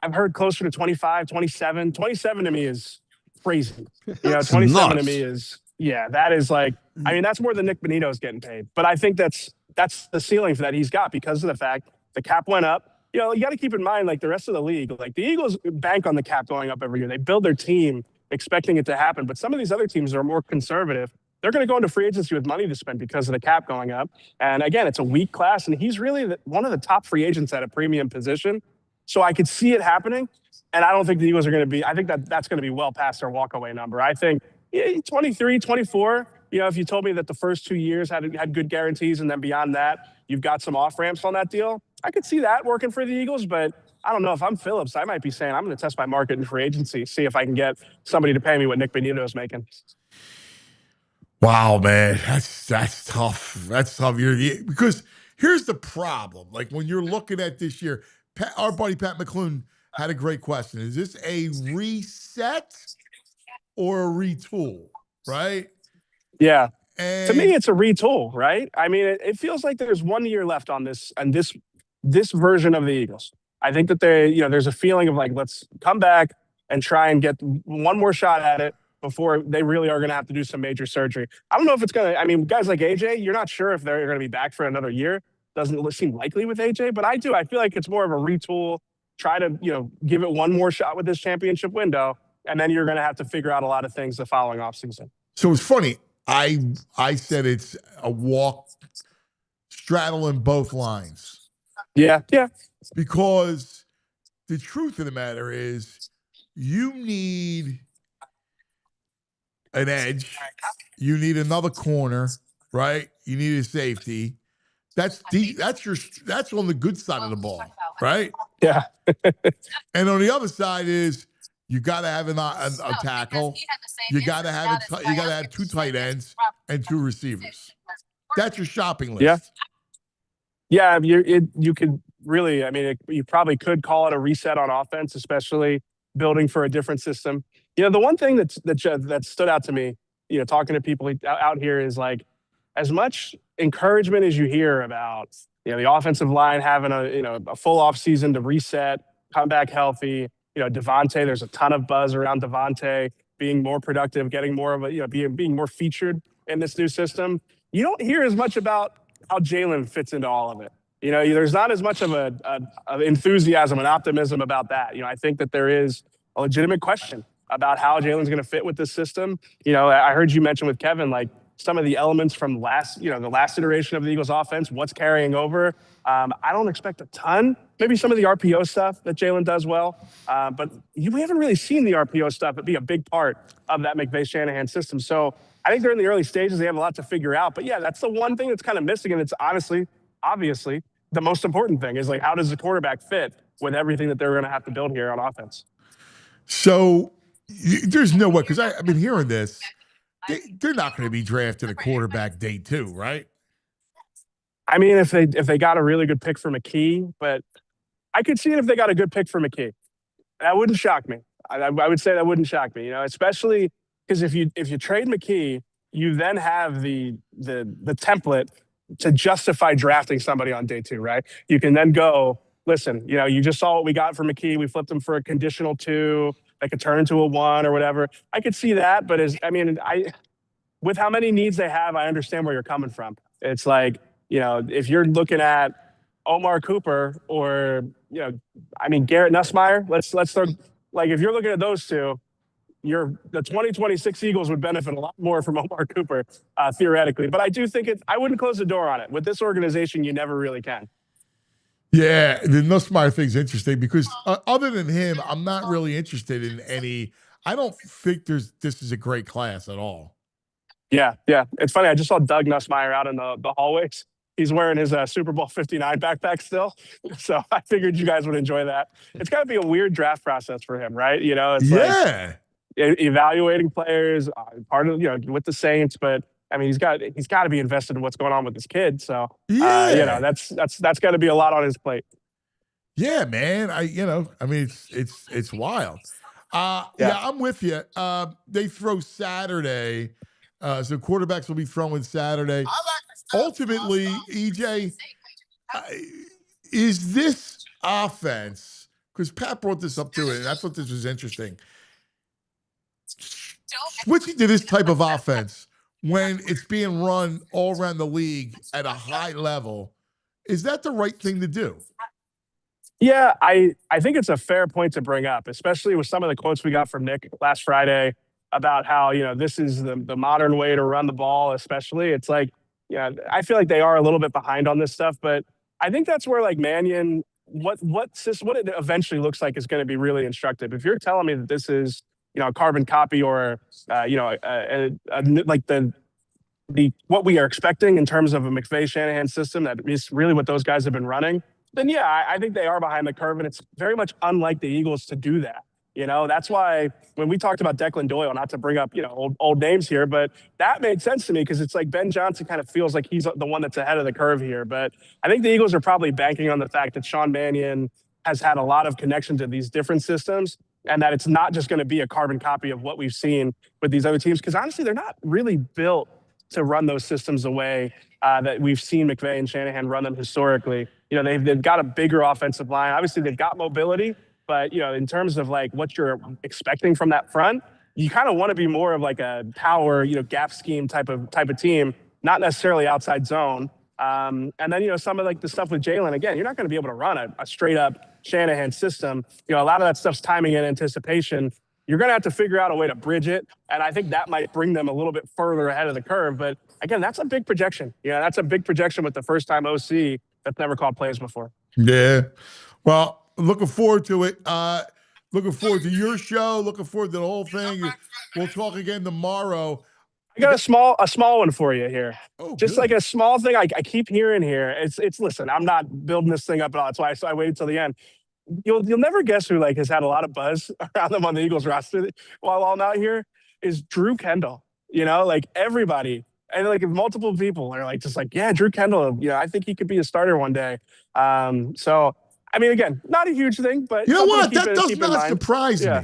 I've heard closer to 25, 27. 27 to me is crazy. 27 nuts. To me is, that is that's more than Nick Benito's getting paid. But I think that's the ceiling for that he's got because of the fact the cap went up. You got to keep in mind, the rest of the league, the Eagles bank on the cap going up every year. They build their team expecting it to happen. But some of these other teams are more conservative. They're going to go into free agency with money to spend because of the cap going up. And again, it's a weak class, and he's really one of the top free agents at a premium position. So I could see it happening, and I don't think the Eagles are going to be – I think that's going to be well past their walkaway number. I think 23, 24, if you told me that the first 2 years had good guarantees and then beyond that you've got some off-ramps on that deal, I could see that working for the Eagles. But I don't know. If I'm Phillips, I might be saying I'm going to test my market in free agency, see if I can get somebody to pay me what Nick Benito is making. Wow, man, that's tough. That's tough. Because here's the problem. When you're looking at this year – our buddy Pat McLoone had a great question. Is this a reset or a retool, right? Yeah. And to me, it's a retool, right? I mean, it feels like there's 1 year left on this and this version of the Eagles. I think that there's a feeling of let's come back and try and get one more shot at it before they really are going to have to do some major surgery. I don't know if it's going to, guys like AJ, you're not sure if they're going to be back for another year. Doesn't seem likely with AJ, but I feel like it's more of a retool. Try to, give it one more shot with this championship window, and then you're going to have to figure out a lot of things the following offseason. So it's funny. I said it's a walk straddling both lines. Yeah. Because the truth of the matter is you need an edge. You need another corner, right? You need a safety. That's on the good side of the ball, right? Yeah. And on the other side is you got to have a tackle. You got to have 2 tight ends and 2 receivers. That's your shopping list. Yeah. You could really, I mean, you probably could call it a reset on offense, especially building for a different system. The one thing that stood out to me, talking to people out here is like, as much encouragement as you hear about, the offensive line having a full off season to reset, come back healthy. Devontae, there's a ton of buzz around Devontae being more productive, getting more of a, being more featured in this new system. You don't hear as much about how Jaelen fits into all of it. There's not as much of an enthusiasm and optimism about that. I think that there is a legitimate question about how Jalen's going to fit with this system. I heard you mention with Kevin, like some of the elements from the last iteration of the Eagles offense, what's carrying over. I don't expect a ton, maybe some of the RPO stuff that Jaelen does well, but we haven't really seen the RPO stuff be a big part of that McVay-Shanahan system. So I think they're in the early stages. They have a lot to figure out, but yeah, that's the one thing that's kind of missing. And it's obviously the most important thing is like, how does the quarterback fit with everything that they're going to have to build here on offense? So there's no way, because I've been hearing this. They're not going to be drafting a quarterback day 2, right? I mean, if they got a really good pick for McKee, but I could see it if they got a good pick for McKee. That wouldn't shock me. I would say that wouldn't shock me. Especially because if you trade McKee, you then have the template to justify drafting somebody on day 2, right? You can then go, listen, you just saw what we got for McKee. We flipped him for a conditional 2. That could turn into a 1 or whatever. I could see that, but with how many needs they have, I understand where you're coming from. It's like, if you're looking at Omar Cooper or, Garrett Nussmeier, let's throw, like, if you're looking at those two, the 2026 Eagles would benefit a lot more from Omar Cooper, theoretically. But I do think I wouldn't close the door on it. With this organization, you never really can. Yeah, the Nussmeier thing's interesting because other than him, I'm not really interested in any. I don't think this is a great class at all. Yeah. It's funny. I just saw Doug Nussmeier out in the hallways. He's wearing his Super Bowl 59 backpack still. So I figured you guys would enjoy that. It's got to be a weird draft process for him, right? It's like evaluating players, part of, with the Saints, but I mean, he's got to be invested in what's going on with this kid. So, that's got to be a lot on his plate. Yeah, man. It's wild. Yeah, I'm with you. They throw Saturday. So quarterbacks will be throwing Saturday. Ultimately, EJ, is this offense, because Pat brought this up to it, and I thought this was interesting. Switching to this type of offense when it's being run all around the league at a high level, is that the right thing to do? Yeah, I think it's a fair point to bring up, especially with some of the quotes we got from Nick last Friday about how, this is the modern way to run the ball, especially. It's like, I feel like they are a little bit behind on this stuff, but I think that's where like Mannion, what it eventually looks like is going to be really instructive. If you're telling me that this is, a carbon copy or, like what we are expecting in terms of a McVay-Shanahan system, that is really what those guys have been running, then yeah, I think they are behind the curve, and it's very much unlike the Eagles to do that. That's why when we talked about Declan Doyle, not to bring up, old names here, but that made sense to me because it's like Ben Johnson kind of feels like he's the one that's ahead of the curve here. But I think the Eagles are probably banking on the fact that Sean Mannion has had a lot of connection to these different systems and that it's not just going to be a carbon copy of what we've seen with these other teams. Because honestly, they're not really built to run those systems away that we've seen McVay and Shanahan run them historically. They've got a bigger offensive line. Obviously, they've got mobility. But, in terms of like what you're expecting from that front, you kind of want to be more of like a power, gap scheme type of team, not necessarily outside zone. And then, some of like the stuff with Jaelen, again, you're not going to be able to run a straight up Shanahan system. A lot of that stuff's timing and anticipation. You're going to have to figure out a way to bridge it. And I think that might bring them a little bit further ahead of the curve. But again, that's a big projection. That's a big projection with the first time OC that's never called plays before. Yeah. Well, looking forward to it. Looking forward to your show. Looking forward to the whole thing. We'll talk again tomorrow. I got a small one for you here. Oh, Just good. like a small thing I keep hearing here. It's listen, I'm not building this thing up at all. That's why I waited till the end. You'll never guess who has had a lot of buzz around them on the Eagles roster while I'm out here is Drew Kendall. Everybody and multiple people are yeah, Drew Kendall. I think he could be a starter one day. So I mean, again, not a huge thing, but you know what? That does keep not surprise me.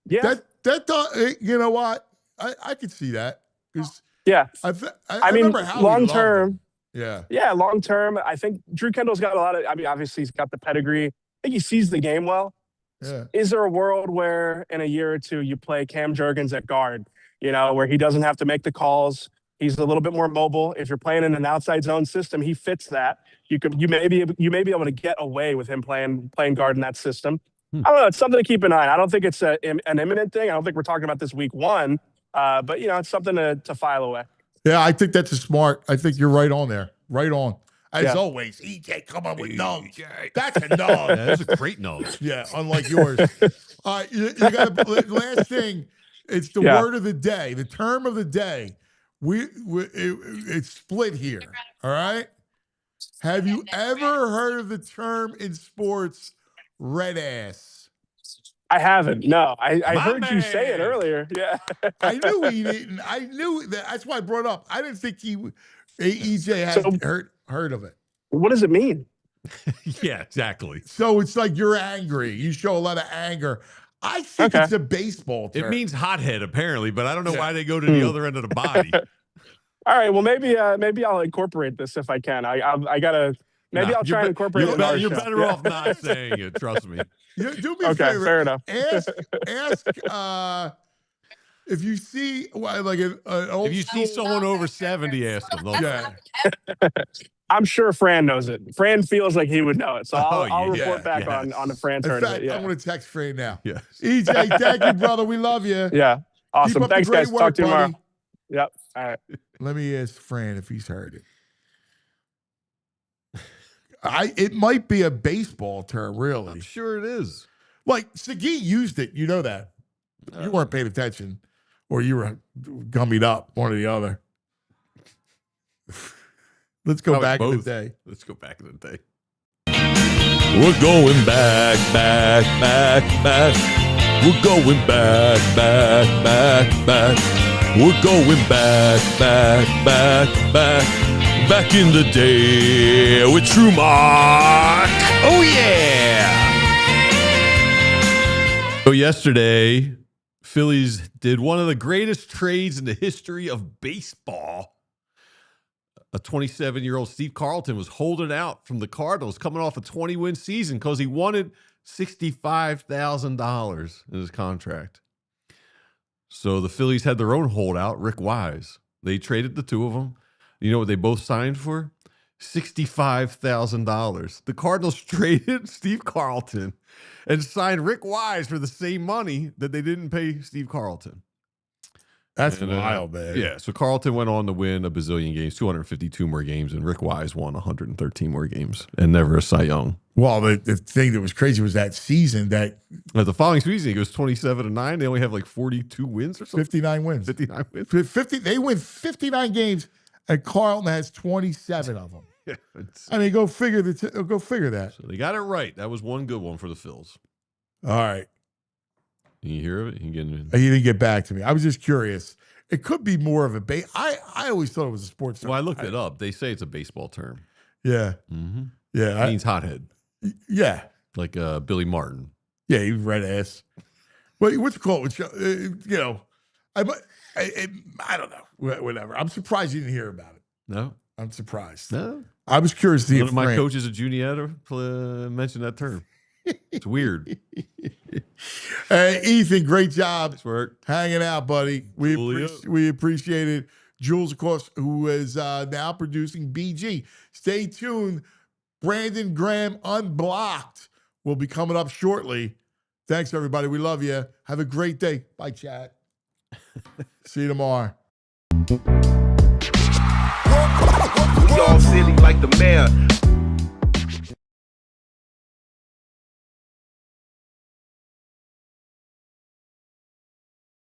Yeah. That does. You know what? I could see that because I mean, remember how long term. Yeah, long term. I think Drew Kendall's got a lot of. I mean, obviously he's got the pedigree. I think he sees the game well. Yeah. Is there a world where in a year or two you play Cam Jurgens at guard? Where he doesn't have to make the calls. He's a little bit more mobile. If you're playing in an outside zone system, he fits that. You may be able to get away with him playing guard in that system. I don't know. It's something to keep an eye on. I don't think it's an imminent thing. I don't think we're talking about this week one. But it's something to file away. Yeah, I think that's I think you're right on there. Right on. As always, EJ, come on with nugs. That's a nug. Yeah, that's a great nug. Yeah, unlike yours. You got to last thing. It's the word of the day, the term of the day. It's split here. All right. Have you ever heard of the term in sports, red ass? I haven't. No, I heard you say it earlier. Yeah. I knew he didn't. I knew that. That's why I brought it up. I didn't think EJ had heard of it. What does it mean? Yeah, exactly. So it's like you're angry. You show a lot of anger. I think it's a baseball term. It means hothead, apparently, but I don't know why they go to the other end of the body. All right. Well, maybe I'll incorporate this if I can. I gotta. Maybe I'll try and incorporate it. You're better off not saying it. Trust me. Do me a favor. Fair enough. Ask if you see if you see someone over 70, ask them. Yeah. I'm sure Fran knows it. Fran feels like he would know it. So I'll report back on the Fran tournament. In fact, I'm going to text Fran now. Yes. EJ, thank you, brother. We love you. Yeah. Awesome. Thanks, guys. Talk to you tomorrow. Buddy. Yep. All right. Let me ask Fran if he's heard it. It might be a baseball term, really. I'm sure it is. Like, Segui used it. You know that. You weren't paying attention, or you were gummied up, one or the other. Let's go back in the day. Let's go back in the day. We're going back. We're going back. We're going back in the day with True Mark. Oh, yeah. So yesterday, Phillies did one of the greatest trades in the history of baseball. A 27-year-old Steve Carlton was holding out from the Cardinals coming off a 20-win season because he wanted $65,000 in his contract. So the Phillies had their own holdout, Rick Wise. They traded the two of them. You know what they both signed for? $65,000. The Cardinals traded Steve Carlton and signed Rick Wise for the same money that they didn't pay Steve Carlton. That's wild, man. Yeah, so Carlton went on to win a bazillion games, 252 more games, and Rick Wise won 113 more games and never a Cy Young. Well, the thing that was crazy was that season that the following season he goes 27-9. They only have like 42 wins or something. 59 wins. 59 wins. 50. They win 59 games, and Carlton has 27 of them. Yeah, I mean, go figure that. So they got it right. That was one good one for the Phils. All right. You hear of it? He didn't get back to me. I was just curious. It could be more of a I always thought it was a sports term. Well, I looked it up. They say it's a baseball term. Yeah. Mm-hmm. Yeah. It means hothead. Yeah. Like Billy Martin. Yeah, he was red ass. Well, what's it called? I don't know. Whatever. I'm surprised you didn't hear about it. No? I'm surprised. No? I was curious to see One of my coaches at Juniata mentioned that term. It's weird. Hey, Ethan, great job. Nice work. Hanging out, buddy. We appreciate it. Jules, of course, who is now producing BG. Stay tuned. Brandon Graham Unblocked will be coming up shortly. Thanks, everybody. We love you. Have a great day. Bye, chat. See you tomorrow. We all silly like the mayor.